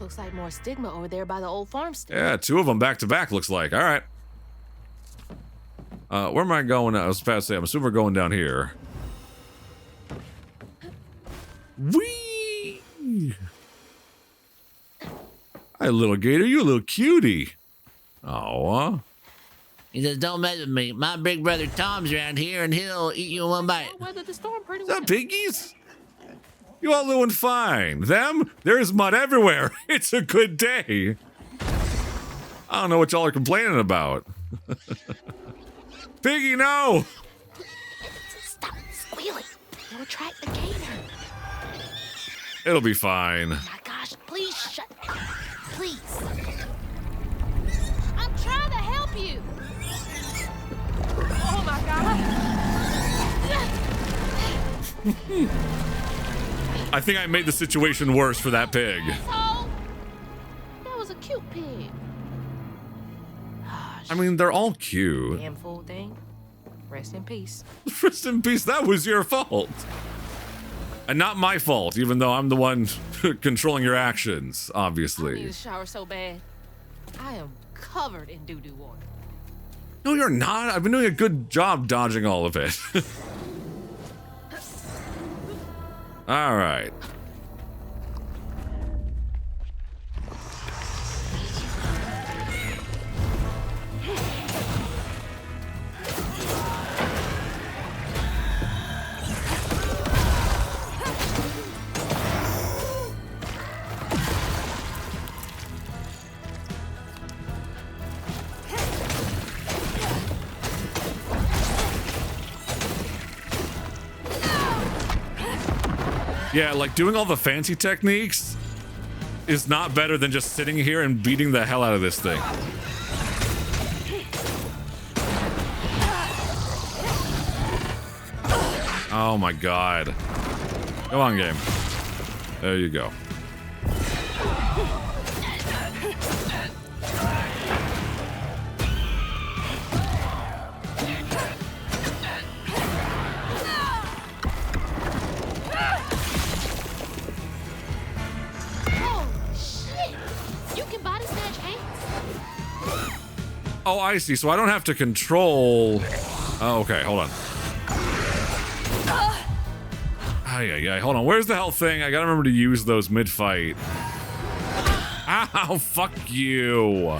Looks like more stigma over there by the old farmstead. Yeah, 2 of them back to back looks like. All right. Where am I going? I was about to say, I'm assuming we're going down here. Whee! Hi, little Gator. You a little cutie. Aw. He says, don't mess with me. My big brother Tom's around here, and he'll eat you in one bite. I weathered the storm pretty What's well. up, piggies? You all doing fine. Them? There's mud everywhere. It's a good day. I don't know what y'all are complaining about. Piggy, no! Stop squealing. You'll attract the gator. It'll be fine. Oh my gosh, please shut up. Please. I'm trying to help you. Oh my god. I think I made the situation worse for that pig. Asshole. That was a cute pig. I mean, they're all cute. Damn fool thing. Rest in peace. Rest in peace, that was your fault. And not my fault, even though I'm the one controlling your actions, I need obviously. a shower so bad. I am covered in doo-doo water. No, you're not. I've been doing a good job dodging all of it. All right. Yeah, like doing all the fancy techniques is not better than just sitting here and beating the hell out of this thing. Oh my god. Come on, game. There you go. Oh, I see. So I don't have to control... Oh, okay. Hold on. Ay. Hold on. Where's the health thing? I gotta remember to use those mid-fight. Ow, fuck you.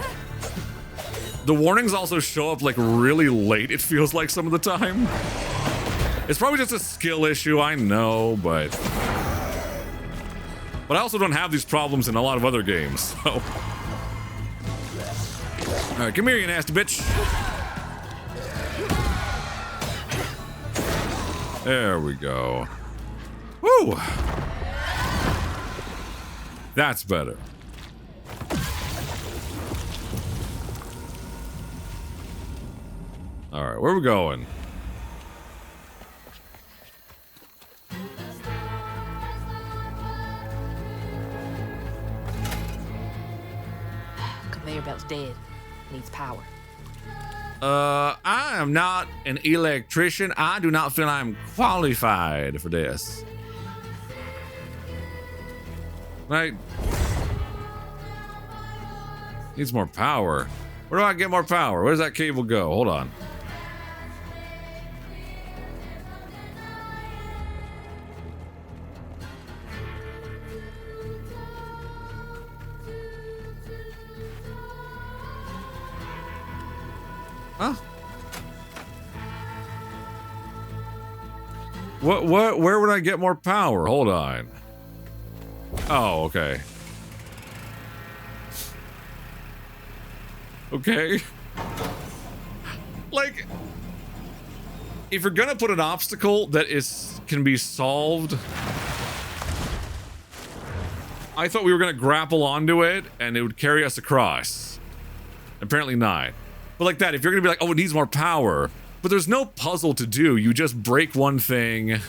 The warnings also show up, like, really late, it feels like, some of the time. It's probably just a skill issue, I know, but... But I also don't have these problems in a lot of other games, so... Alright, come here, you nasty bitch. There we go. Woo! That's better. All right, where are we going? Conveyor belt's dead. Needs power. I am not an electrician. I do not feel I'm qualified for this. Right? Needs more power. Where do I get more power? Where does that cable go? Hold on. Huh? Where would I get more power? Hold on. Oh, okay. Okay. Like, if you're gonna put an obstacle that can be solved, I thought we were gonna grapple onto it and it would carry us across. Apparently not. But like that, if you're gonna be like, oh, it needs more power, but there's no puzzle to do. You just break one thing,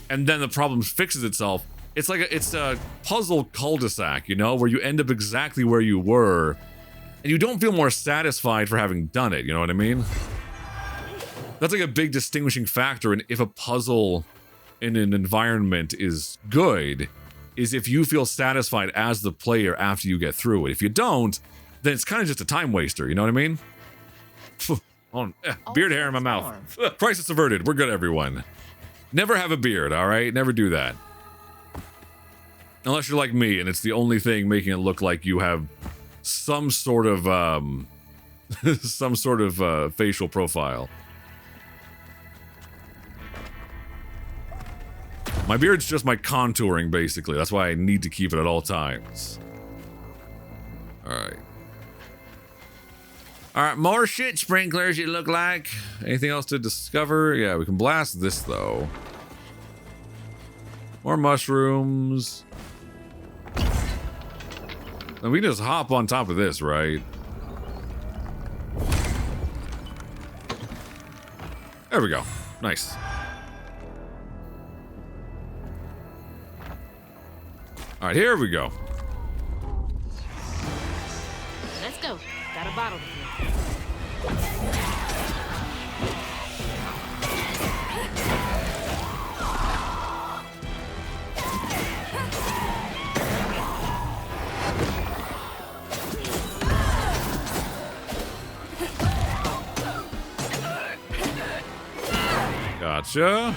and then the problem fixes itself. It's like it's a puzzle cul-de-sac, you know, where you end up exactly where you were, and you don't feel more satisfied for having done it. You know what I mean? That's like a big distinguishing factor. And if a puzzle in an environment is good, is if you feel satisfied as the player after you get through it. If you don't, then it's kind of just a time waster, you know what I mean? Beard hair in my mouth. Crisis averted. We're good, everyone. Never have a beard, all right? Never do that. Unless you're like me, and it's the only thing making it look like you have some sort of, facial profile. My beard's just my contouring, basically. That's why I need to keep it at all times. Alright. Alright, more shit sprinklers, it look like. Anything else to discover? Yeah, we can blast this, though. More mushrooms. And we can just hop on top of this, right? There we go. Nice. All right, here we go. Let's go. Got a bottle. Gotcha.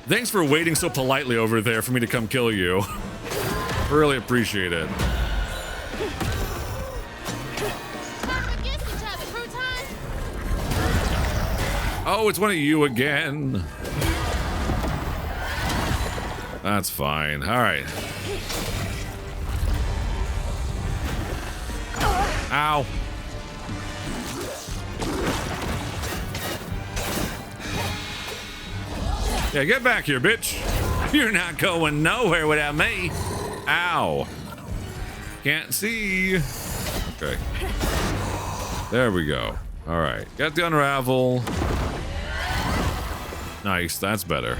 Thanks for waiting so politely over there for me to come kill you. Really appreciate it. Oh, it's one of you again. That's fine. All right. Ow. Yeah, get back here, bitch. You're not going nowhere without me. Ow. Can't see. Okay. There we go. All right. Got the unravel. Nice. That's better.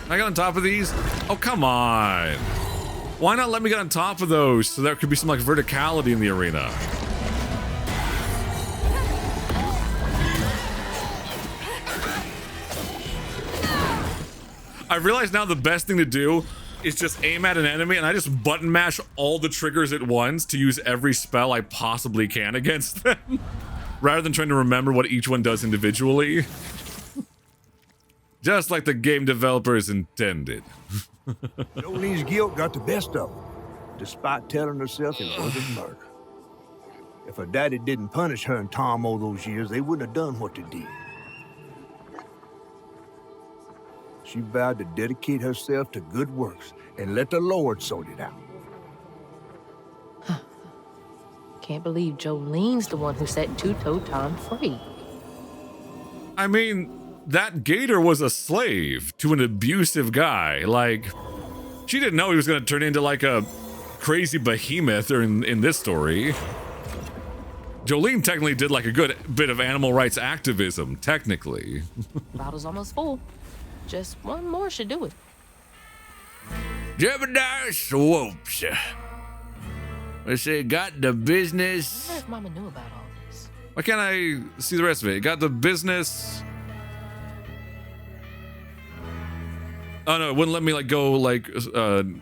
I got on top of these? Oh, come on. Why not let me get on top of those so there could be some like verticality in the arena? I realize now the best thing to do is just aim at an enemy and I just button mash all the triggers at once to use every spell I possibly can against them, rather than trying to remember what each one does individually. Just like the game developers intended. Jolene's guilt got the best of her, despite telling herself it wasn't murder. If her daddy didn't punish her and Tom all those years, they wouldn't have done what they did. She vowed to dedicate herself to good works and let the Lord sort it out. Can't believe Jolene's the one who set Two-Toe Tom free. I mean, that Gator was a slave to an abusive guy. Like, she didn't know he was going to turn into like a crazy behemoth in this story. Jolene technically did like a good bit of animal rights activism, technically. Bottle's almost full. Just one more should do it. Jebediah Swoops. Let's see, got the I business. wonder if Mama knew about all this. Why can't I see the rest of it? It got the business. Oh no, it wouldn't let me like go like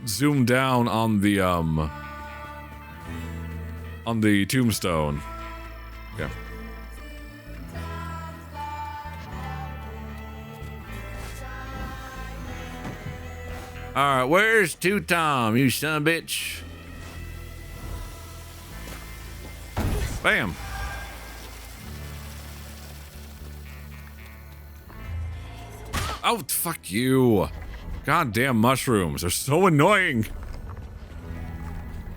zoom down on the tombstone. Okay. All right, where's Two Tom, you son of a bitch? Bam. Oh, fuck you. Goddamn mushrooms. They're so annoying.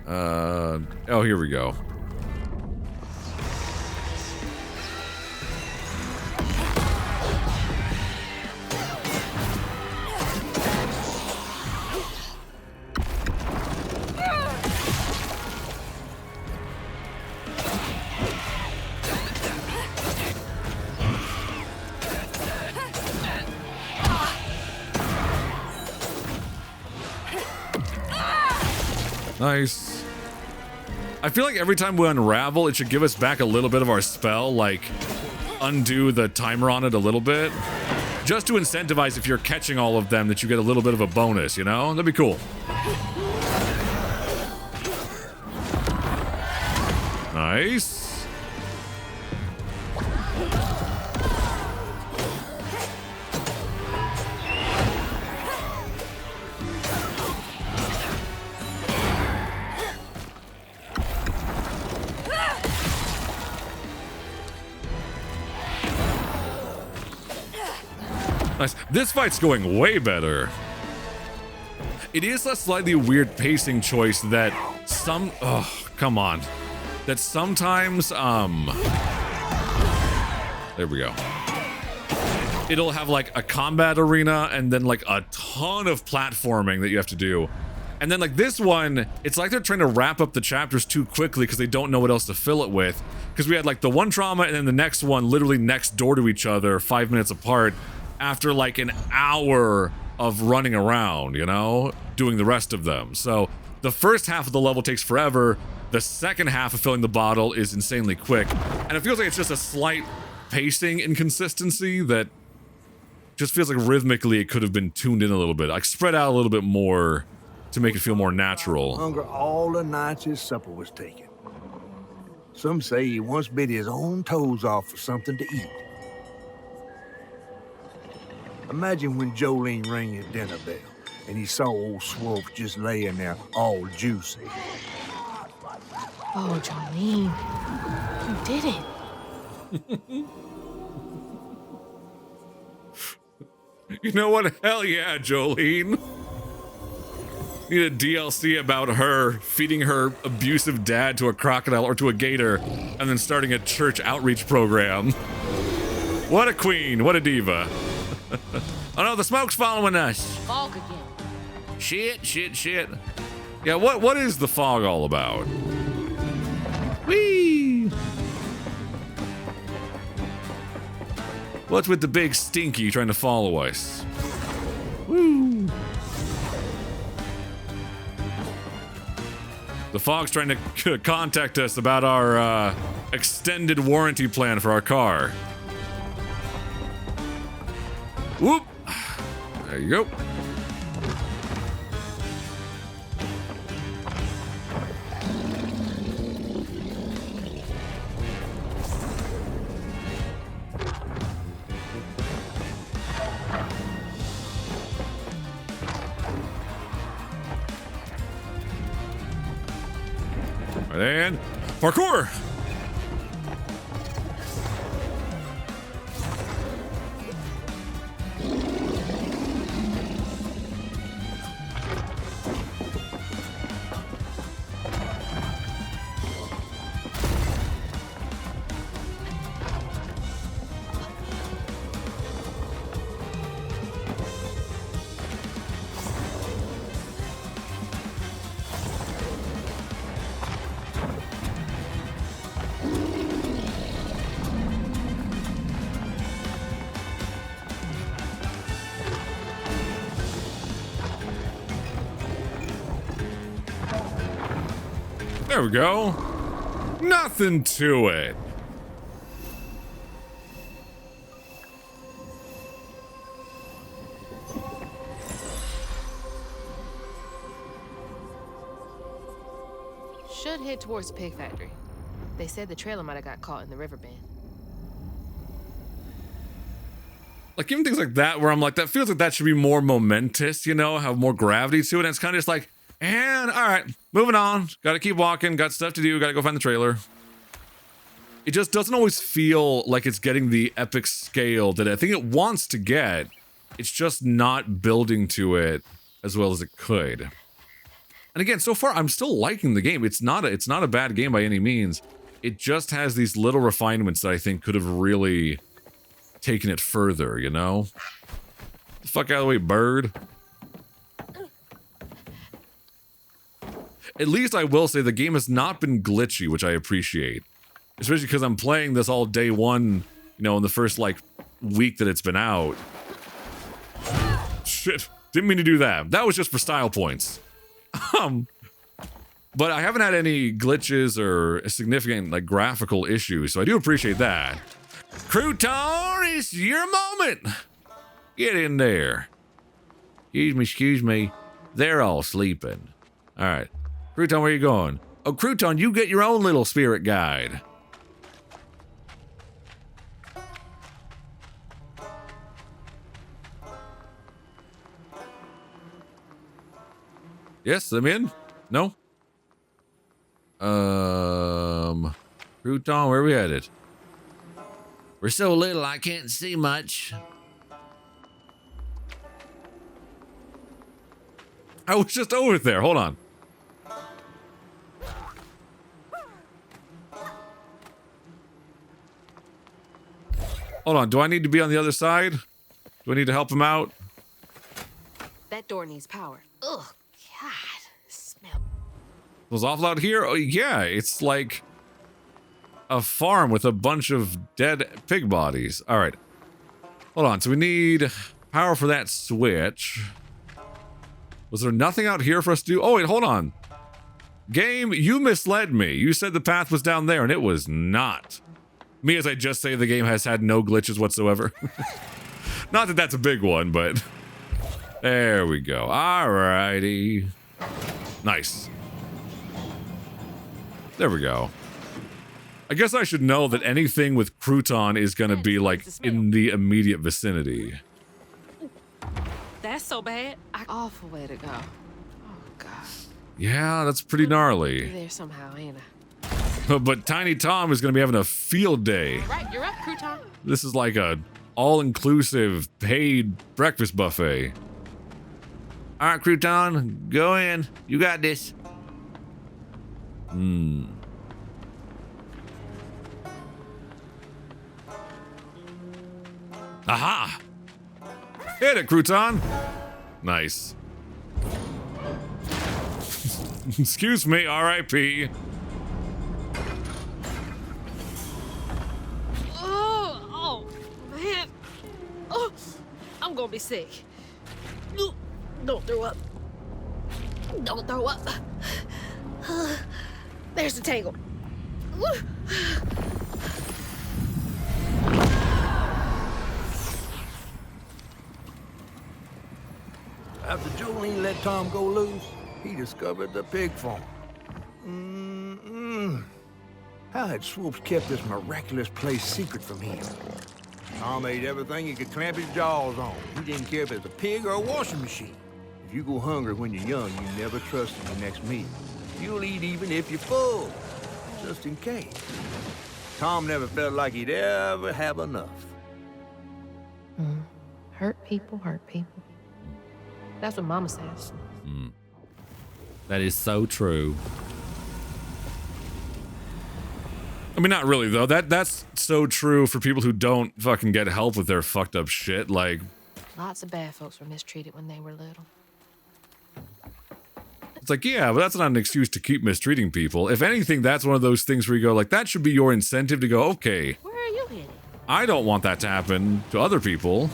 Oh, here we go. Nice. I feel like every time we unravel, it should give us back a little bit of our spell, like undo the timer on it a little bit. Just to incentivize if you're catching all of them that you get a little bit of a bonus, you know? That'd be cool. Nice. Nice. This fight's going way better. It is a slightly weird pacing choice that come on. That sometimes, there we go. It'll have like a combat arena and then like a ton of platforming that you have to do. And then like this one, it's like they're trying to wrap up the chapters too quickly because they don't know what else to fill it with. Because we had like the one trauma and then the next one literally next door to each other, 5 minutes apart, after like an hour of running around, you know, doing the rest of them. So the first half of the level takes forever. The second half of filling the bottle is insanely quick. And it feels like it's just a slight pacing inconsistency that just feels like rhythmically it could have been tuned in a little bit, like spread out a little bit more to make it feel more natural. Hunger all the nights his supper was taken. Some say he once bit his own toes off for something to eat. Imagine when Jolene rang his dinner bell and he saw old Swope just laying there all juicy. Oh, Jolene, you did it. You know what? Hell yeah, Jolene. Need a DLC about her feeding her abusive dad to a crocodile or to a gator and then starting a church outreach program. What a queen, what a diva. Oh no, the smoke's following us. Fog again. Shit. Yeah, what is the fog all about? Whee! What's with the big stinky trying to follow us? Woo! The fog's trying to contact us about our extended warranty plan for our car. Whoop! There you go. And then parkour. There we go. Nothing to it. Should head towards the pig factory. They said the trailer might have got caught in the river bend. Like even things like that where I'm like, that feels like that should be more momentous, you know, have more gravity to it. And it's kind of just like, and all right, moving on. Got to keep walking. Got stuff to do. Got to go find the trailer. It just doesn't always feel like it's getting the epic scale that I think it wants to get. It's just not building to it as well as it could. And again, so far I'm still liking the game. It's not a bad game by any means. It just has these little refinements that I think could have really taken it further, you know? The fuck out of the way, bird. At least I will say the game has not been glitchy, which I appreciate. Especially because I'm playing this all day one, you know, in the first, like, week that it's been out. Shit. Didn't mean to do that. That was just for style points. But I haven't had any glitches or significant, like, graphical issues, so I do appreciate that. Crouton, it's your moment. Get in there. Excuse me. They're all sleeping. All right. Crouton, where you going? Oh, Crouton, you get your own little spirit guide. Yes, I'm in. No? Crouton, where are we headed? We're so little I can't see much. I was just over there. Hold on. Hold on. Do I need to be on the other side? Do I need to help him out? That door needs power. Ugh, God, smell. Was awful out here? Oh, yeah. It's like a farm with a bunch of dead pig bodies. All right. Hold on. So we need power for that switch. Was there nothing out here for us to do? Oh, wait, hold on. Game, you misled me. You said the path was down there, and it was not. Me, as I just say, the game has had no glitches whatsoever. Not that that's a big one, but... There we go. Alrighty. Nice. There we go. I guess I should know that anything with Crouton is going to be, like, in the immediate vicinity. That's so bad. Awful way to go. Oh, God. Yeah, that's pretty gnarly. There somehow, ain't I? But Tiny Tom is going to be having a field day. Right, you're up, Crouton. This is like a all-inclusive paid breakfast buffet. All right, Crouton, go in. You got this. Aha! Hit it, Crouton. Nice. Excuse me, R.I.P. Oh, man. Oh, I'm gonna be sick. Don't throw up. Don't throw up. There's the tangle. After Jolene let Tom go loose, he discovered the pig farm. How had Swoops kept this miraculous place secret from him? Tom ate everything he could clamp his jaws on. He didn't care if it was a pig or a washing machine. If you go hungry when you're young, you never trust your next meal. you'll eat even if you're full, just in case. Tom never felt like he'd ever have enough. Hurt people hurt people. That's what Mama says. That is so true. I mean, not really though. That's so true for people who don't fucking get help with their fucked up shit. Like, Lots of bad folks were mistreated when they were little. it's like, yeah, but that's not an excuse to keep mistreating people. If anything, that's one of those things where you go, like, that should be your incentive to go, okay, Where are you headed? I don't want that to happen to other people.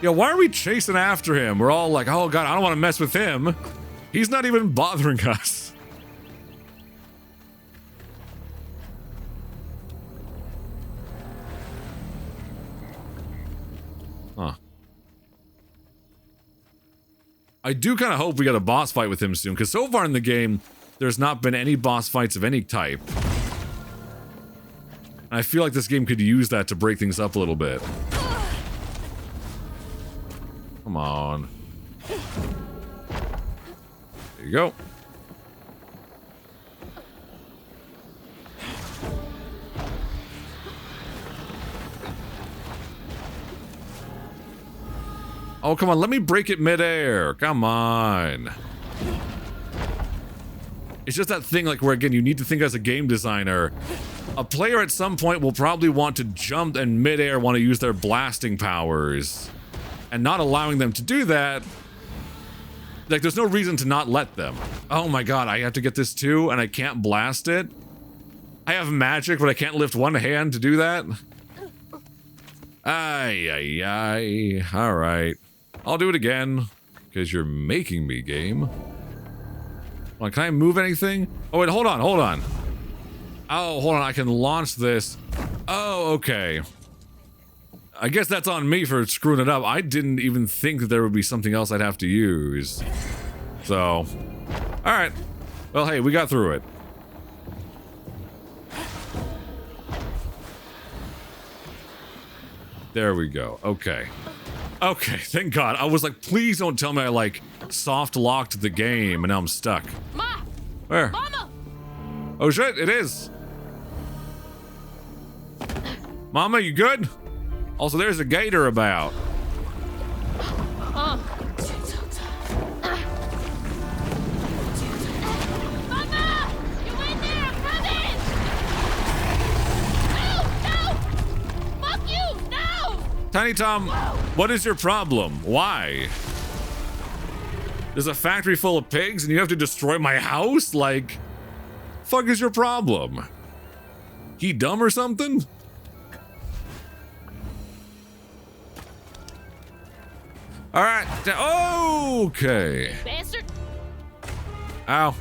Yeah, why are we chasing after him? We're all like, oh god, I don't want to mess with him. He's not even bothering us. Huh. I do kind of hope we get a boss fight with him soon, because so far in the game, there's not been any boss fights of any type. And I feel like this game could use that to break things up a little bit. Come on. There you go. Oh, come on, let me break it midair. Come on. It's just that thing, like, where, again, you need to think as a game designer. A player at some point will probably want to jump and midair want to use their blasting powers. And not allowing them to do that, like, there's no reason to not let them. Oh my god, I have to get this too, and I can't blast it? I have magic, but I can't lift one hand to do that? Ay, ay, ay. Alright. I'll do it again, because you're making me, game. Hold on, can I move anything? Oh, wait, hold on, hold on. Oh, hold on, I can launch this. Oh, okay. I guess that's on me for screwing it up. I didn't even think that there would be something else I'd have to use. So, alright. Well, hey, we got through it. There we go. Okay. Okay, thank God. I was like, please don't tell me I, like, soft-locked the game and now I'm stuck. Ma! Where? Mama! Oh shit, it is. Mama, you good? Also, there's a gator about. Mama! You in there? I'm coming! No! No! Fuck you! No! Tiny Tom, what is your problem? Why? There's a factory full of pigs and you have to destroy my house? Like, fuck is your problem? He dumb or something? Alright, okay. Bastard! Ow.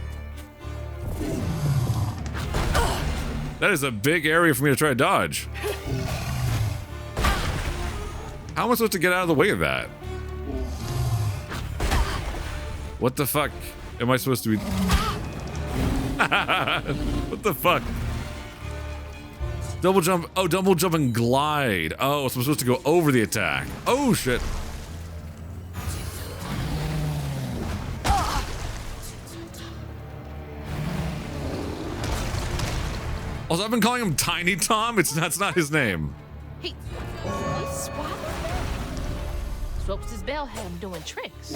That is a big area for me to try to dodge. How am I supposed to get out of the way of that? What the fuck am I supposed to be? What the fuck? Double jump. Oh, double jump and glide. Oh, so I'm supposed to go over the attack. Oh, shit. Also, I've been calling him Tiny Tom. That's not his name. He swallowed that? Swopes his bell had him doing tricks.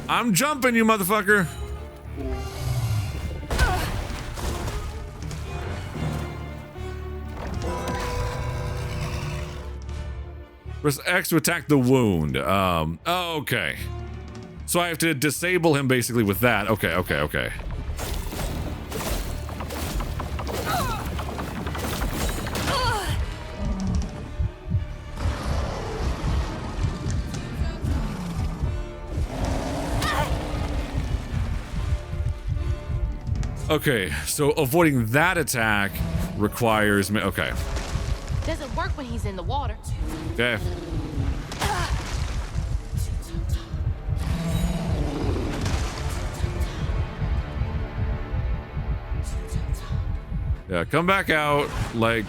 I'm jumping, you motherfucker. Press X to attack the wound. Oh, okay. So I have to disable him basically with that. Okay, okay, okay. Okay, so avoiding that attack requires me. Okay. Doesn't work when he's in the water. Okay. Yeah, come back out, like.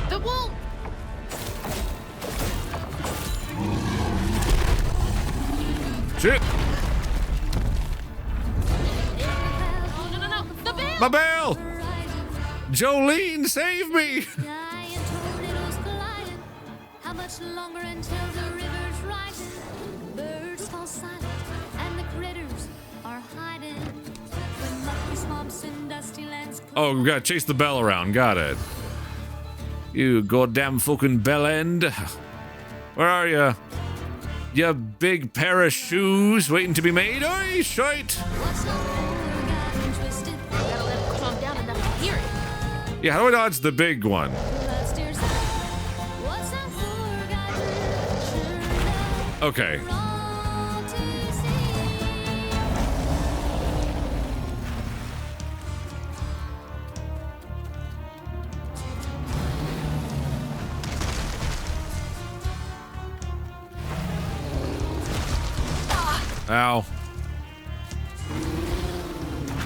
The wound! Shit. Oh, no, no, no. The bell! My bell! Jolene, save me! Giant tornadoes colliding. How much longer until the river's rising? Birds fall silent and the critters are hiding. When mucky swamps and dusty lands Oh, we gotta chase the bell around. Got it. You goddamn fucking bell end. Where are you? You big pair of shoes waiting to be made? Oi, shite! what's not for got twisted. Gotta let him calm down enough to hear it. Yeah, how do I dodge the big one? Blood steers out. What's not for got sure Okay. all to see. Ow.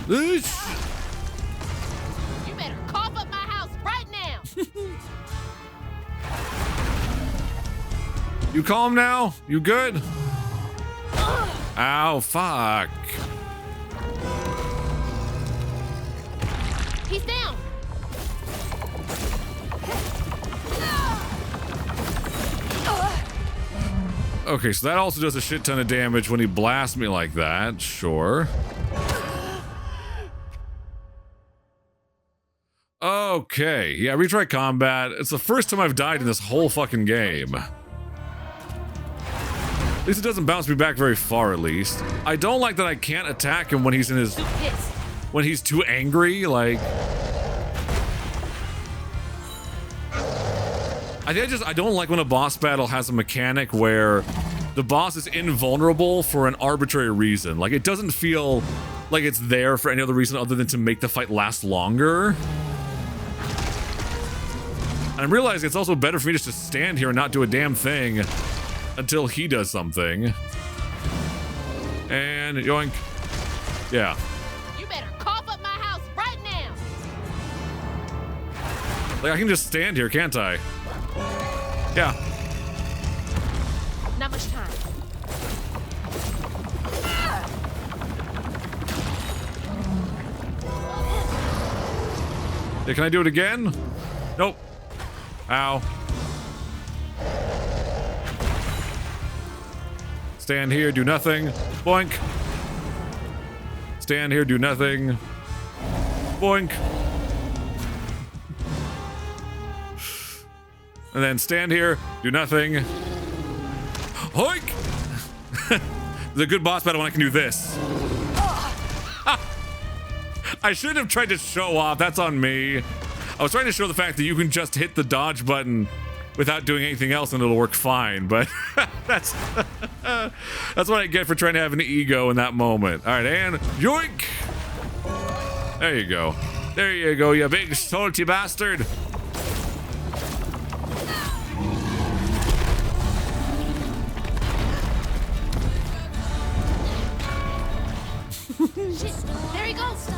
Oosh. You better cough up my house right now. You calm now? You good? Ow, fuck. He's down. Okay, so that also does a shit ton of damage when he blasts me like that. Sure. Okay, yeah, retry combat. It's the first time I've died in this whole fucking game. At least it doesn't bounce me back very far, at least. I don't like that I can't attack him when he's in his... Too pissed. when he's too angry, like... I don't like when a boss battle has a mechanic where the boss is invulnerable for an arbitrary reason. Like, it doesn't feel like it's there for any other reason other than to make the fight last longer. And I'm realizing it's also better for me just to stand here and not do a damn thing until he does something. And yoink. Yeah. You better cough up my house right now. Like, I can just stand here, can't I? Yeah. Not much time. Yeah, can I do it again? Nope. Ow. Stand here, do nothing. Boink. Stand here, do nothing. Boink. And then stand here, do nothing. Hoink! The good boss battle when I can do this. I shouldn't have tried to show off. That's on me. I was trying to show the fact that you can just hit the dodge button without doing anything else and it'll work fine, but that's what I get for trying to have an ego in that moment. All right, and yoink! There you go. There you go, you big salty bastard. There he goes.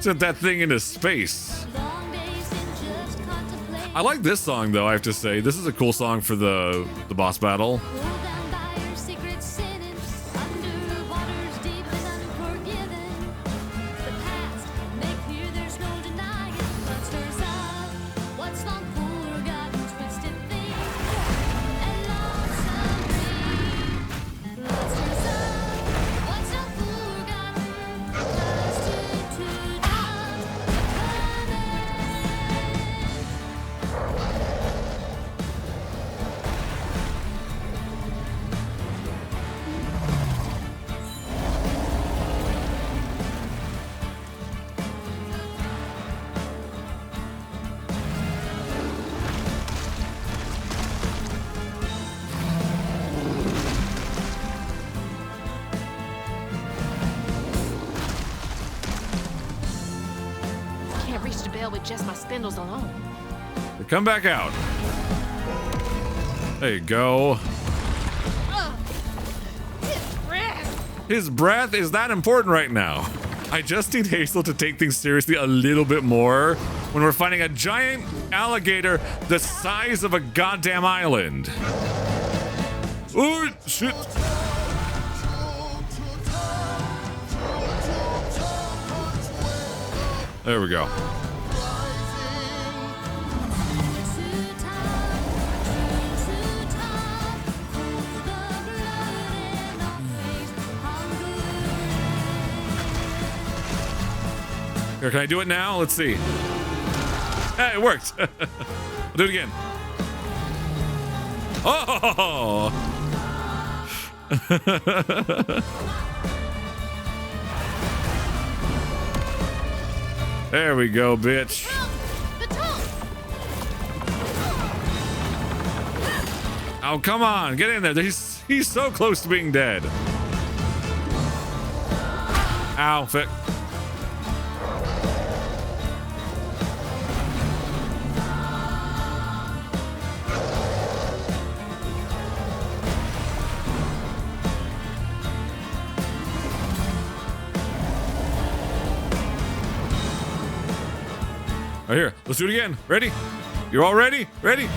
Sent that thing into space. Long days in just contemplate. I like this song though, I have to say. This is a cool song for the boss battle. Pulled down by your secret sentence, under waters deep and unforgiven. The past, make clear there's no denying. Monsters of what's long forgotten, twisted thing, and lonesome dream. Monsters of what's long forgotten, prostitute out. Can't reach the bell with just my spindles alone. Come back out. There you go. His breath is that important right now. I just need Hazel to take things seriously a little bit more when we're fighting a giant alligator the size of a goddamn island. Oh, shit. There we go. To top, cool the blood and always hungry. Here, can I do it now? Let's see. Hey, it worked. I'll do it again. Oh! There we go, bitch. Oh, come on. Get in there. He's so close to being dead. Ow, fit. Right here. Let's do it again. Ready? You're all ready? Ready?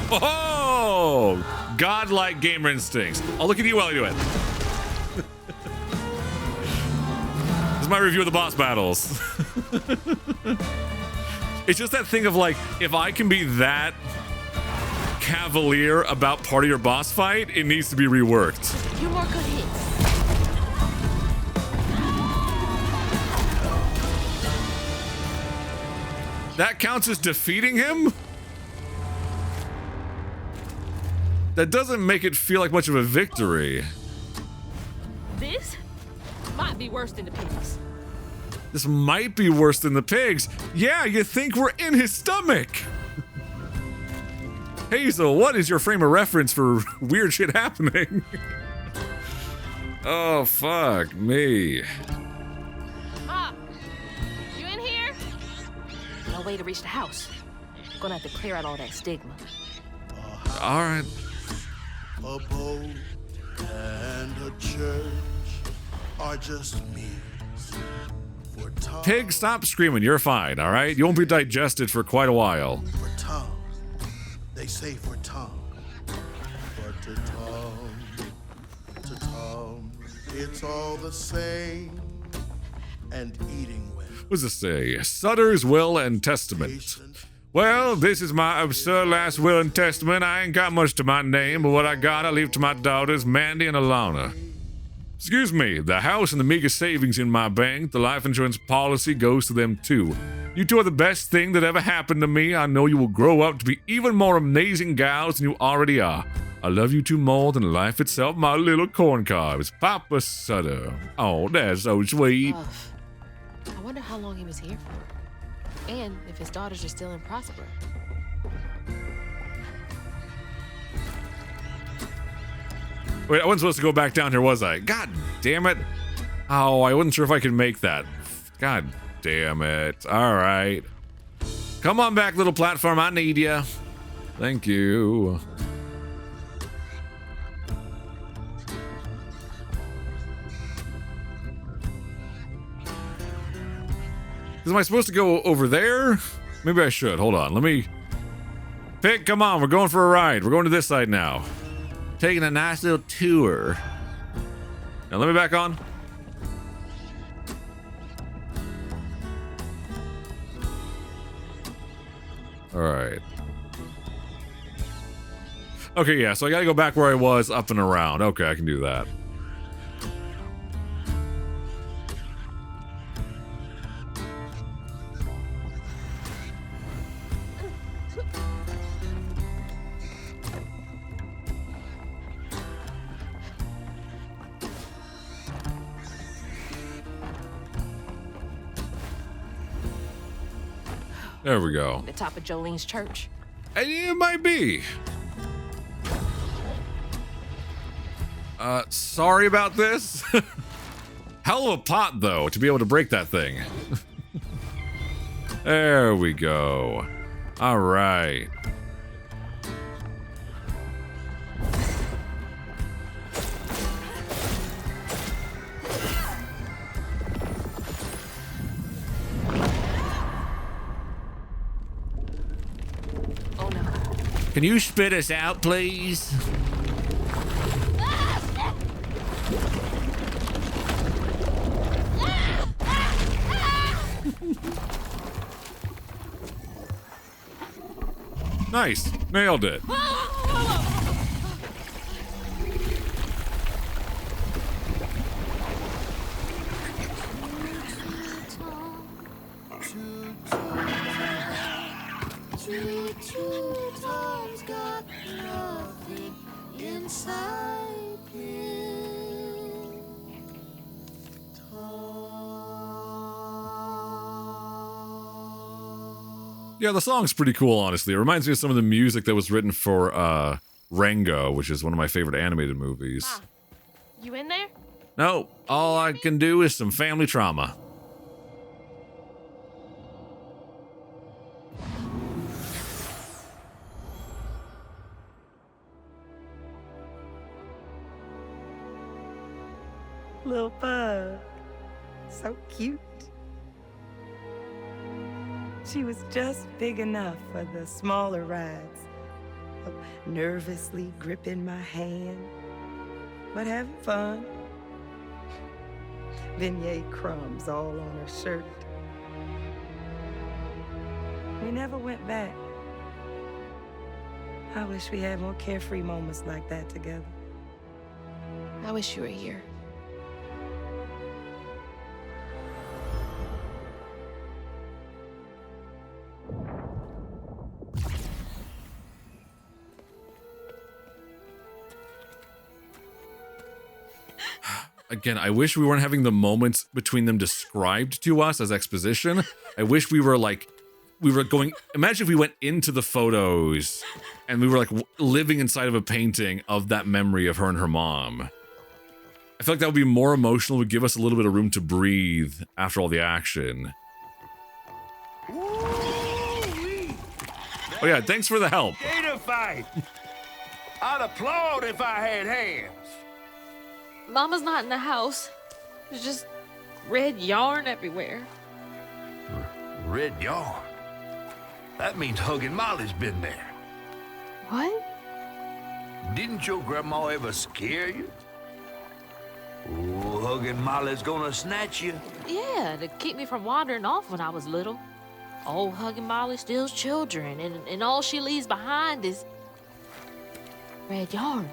Oh! Godlike gamer instincts. I'll look at you while I do it. This is my review of the boss battles. It's just that thing of like, if I can be that cavalier about part of your boss fight, it needs to be reworked. Few more good hits. That counts as defeating him? That doesn't make it feel like much of a victory. This might be worse than the pigs. This might be worse than the pigs. Yeah, you think we're in his stomach. Hazel, what is your frame of reference for weird shit happening? Oh, fuck me. Ah, you in here? No way to reach the house. Gonna have to clear out all that stigma. All right. A boat and a church are just means for Tom. Pig, stop screaming. You're fine, all right? You won't be digested for quite a while. For Tom, they say for Tom, but to Tom, it's all the same. And eating well. What does this say? Sutter's Will and Testament. Patient. Well, this is my absurd last will and testament. I ain't got much to my name, but what I got I leave to my daughters, Mandy and Alana. Excuse me, the house and the meager savings in my bank, the life insurance policy goes to them too. You two are the best thing that ever happened to me. I know you will grow up to be even more amazing gals than you already are. I love you two more than life itself, my little corn cobs. Papa Sutter. Oh, that's so sweet. I wonder how long he was here for. And if his daughters are still in Prosper. Wait, I wasn't supposed to go back down here, was I? God damn it. Oh, I wasn't sure if I could make that. God damn it. All right. Come on back, little platform. I need you. Thank you. Am I supposed to go over there? Maybe I should. Hold on. Let me... Pick, come on. We're going for a ride. We're going to this side now. Taking a nice little tour. Now let me back on. All right. Okay, yeah. So I got to go back where I was, up and around. Okay, I can do that. There we go. The top of Jolene's church. It might be. Sorry about this. Hell of a pot, though, to be able to break that thing. There we go. All right. Oh no. Can you spit us out, please? Nice. Nailed it. Tom's got nothing inside him. Yeah, the song's pretty cool, honestly. It reminds me of some of the music that was written for Rango, which is one of my favorite animated movies. Ma, you in there? No, all I can do is some family trauma. Little bug. So cute. She was just big enough for the smaller rides. Nervously gripping my hand, but having fun. Beignet crumbs all on her shirt. We never went back. I wish we had more carefree moments like that together. I wish you were here. Again, I wish we weren't having the moments between them described to us as exposition. I wish we were like, going, imagine if we went into the photos and we were like living inside of a painting of that memory of her and her mom. I feel like that would be more emotional, would give us a little bit of room to breathe after all the action. Woo-wee. Oh yeah, thanks for the help. Gator fight. I'd applaud if I had hands. Mama's not in the house. There's just red yarn everywhere. Red yarn. That means Huggin' Molly's been there. What? Didn't your grandma ever scare you? Oh, Huggin' Molly's gonna snatch you. Yeah, to keep me from wandering off when I was little. Old Huggin' Molly steals children, and all she leaves behind is red yarn.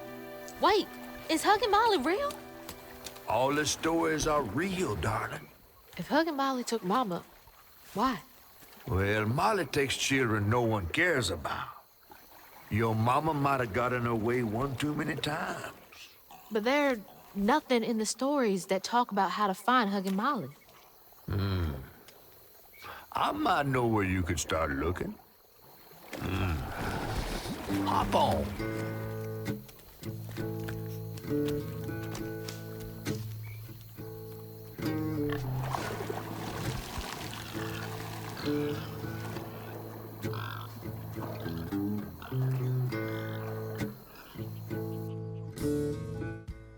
Wait, is Huggin' Molly real? All the stories are real, darling. If Huggin' Molly took Mama, why? Well, Molly takes children no one cares about. Your mama might have got in her way one too many times. But there's nothing in the stories that talk about how to find Huggin' Molly. I might know where you could start looking. Hop on.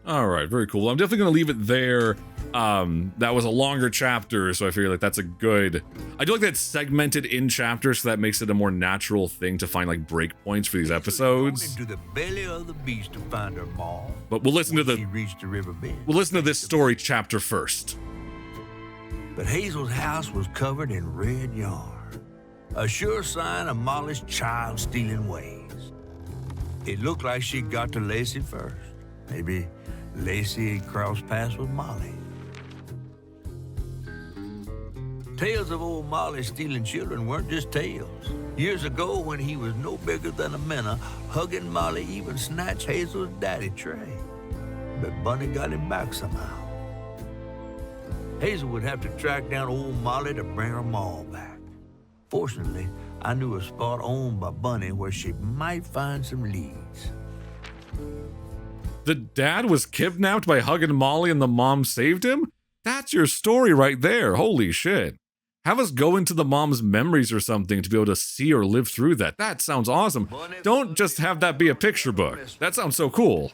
All right, very cool. I'm definitely going to leave it there. That was a longer chapter, so I figure like that's a good... I do like that it's segmented in chapters, so that makes it a more natural thing to find like breakpoints for these episodes. Into the belly of the beast to find her mom. But we'll listen to She the reached the river bend. we'll listen to this story chapter first. But Hazel's house was covered in red yarn, a sure sign of Molly's child-stealing ways. It looked like she got to Lacey first. Maybe Lacey had crossed paths with Molly. Tales of old Molly stealing children weren't just tales. Years ago, when he was no bigger than a minnow, Huggin' Molly even snatched Hazel's daddy, Trey. But Bunny got him back somehow. Hazel would have to track down old Molly to bring her mom back. Fortunately, I knew a spot owned by Bunny where she might find some leads. The dad was kidnapped by Huggin' Molly and the mom saved him? That's your story right there. Holy shit. Have us go into the mom's memories or something to be able to see or live through that. That sounds awesome. Don't just have that be a picture book. That sounds so cool.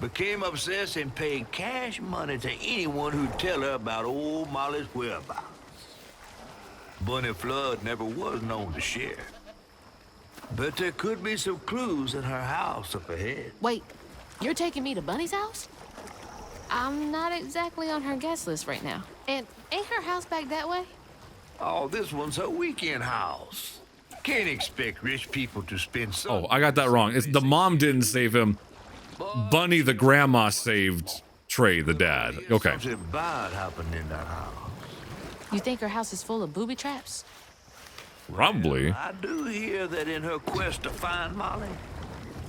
Became obsessed and paid cash money to anyone who'd tell her about old Molly's whereabouts. Bunny Flood never was known to share. But there could be some clues in her house up ahead. Wait, you're taking me to Bunny's house? I'm not exactly on her guest list right now. And ain't her house back that way? Oh, this one's her weekend house. Can't expect rich people to spend so. Oh, I got that wrong. It's the mom didn't save him. Bunny, the grandma, saved Trey, the dad. Okay. Something bad happened in that house. You think her house is full of booby traps? Probably. I do hear that in her quest to find Molly,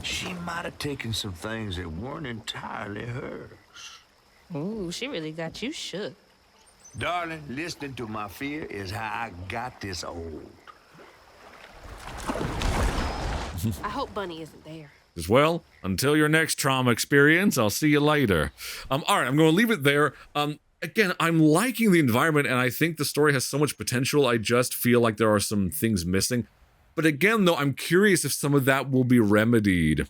she might have taken some things that weren't entirely hers. Ooh, she really got you shook. Darling, listening to my fear is how I got this old. I hope Bunny isn't there. As well, until your next trauma experience, I'll see you later. All right, I'm going to leave it there. Again, I'm liking the environment, and I think the story has so much potential. I just feel like there are some things missing. But again, though, I'm curious if some of that will be remedied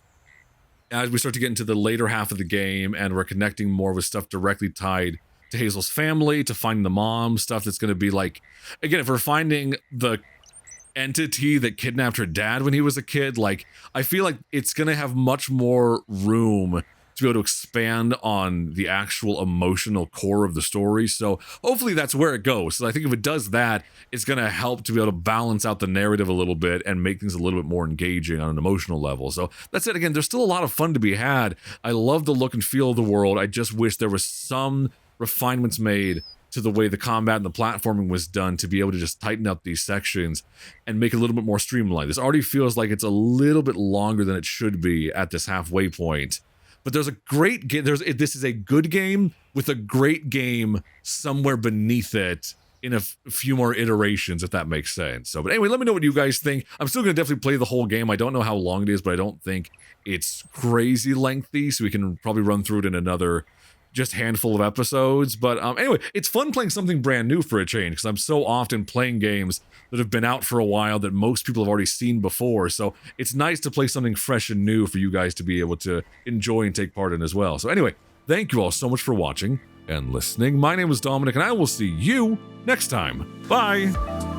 as we start to get into the later half of the game, and we're connecting more with stuff directly tied to Hazel's family, to finding the mom, stuff that's going to be like, again, if we're finding the entity that kidnapped her dad when he was a kid, like, I feel like it's going to have much more room to be able to expand on the actual emotional core of the story. So hopefully that's where it goes. So I think if it does that, it's going to help to be able to balance out the narrative a little bit and make things a little bit more engaging on an emotional level. So that's it. Again, there's still a lot of fun to be had. I love the look and feel of the world. I just wish there was some refinements made to the way the combat and the platforming was done to be able to just tighten up these sections and make it a little bit more streamlined. This already feels like it's a little bit longer than it should be at this halfway point. But there's a great game. This is a good game with a great game somewhere beneath it in a few more iterations, if that makes sense. So, but anyway, let me know what you guys think. I'm still going to definitely play the whole game. I don't know how long it is, but I don't think it's crazy lengthy, so we can probably run through it in another just handful of episodes. But anyway, it's fun playing something brand new for a change, because I'm so often playing games that have been out for a while that most people have already seen before. So it's nice to play something fresh and new for you guys to be able to enjoy and take part in as well. So anyway, thank you all so much for watching and listening. My name is Dominic, and I will see you next time. Bye!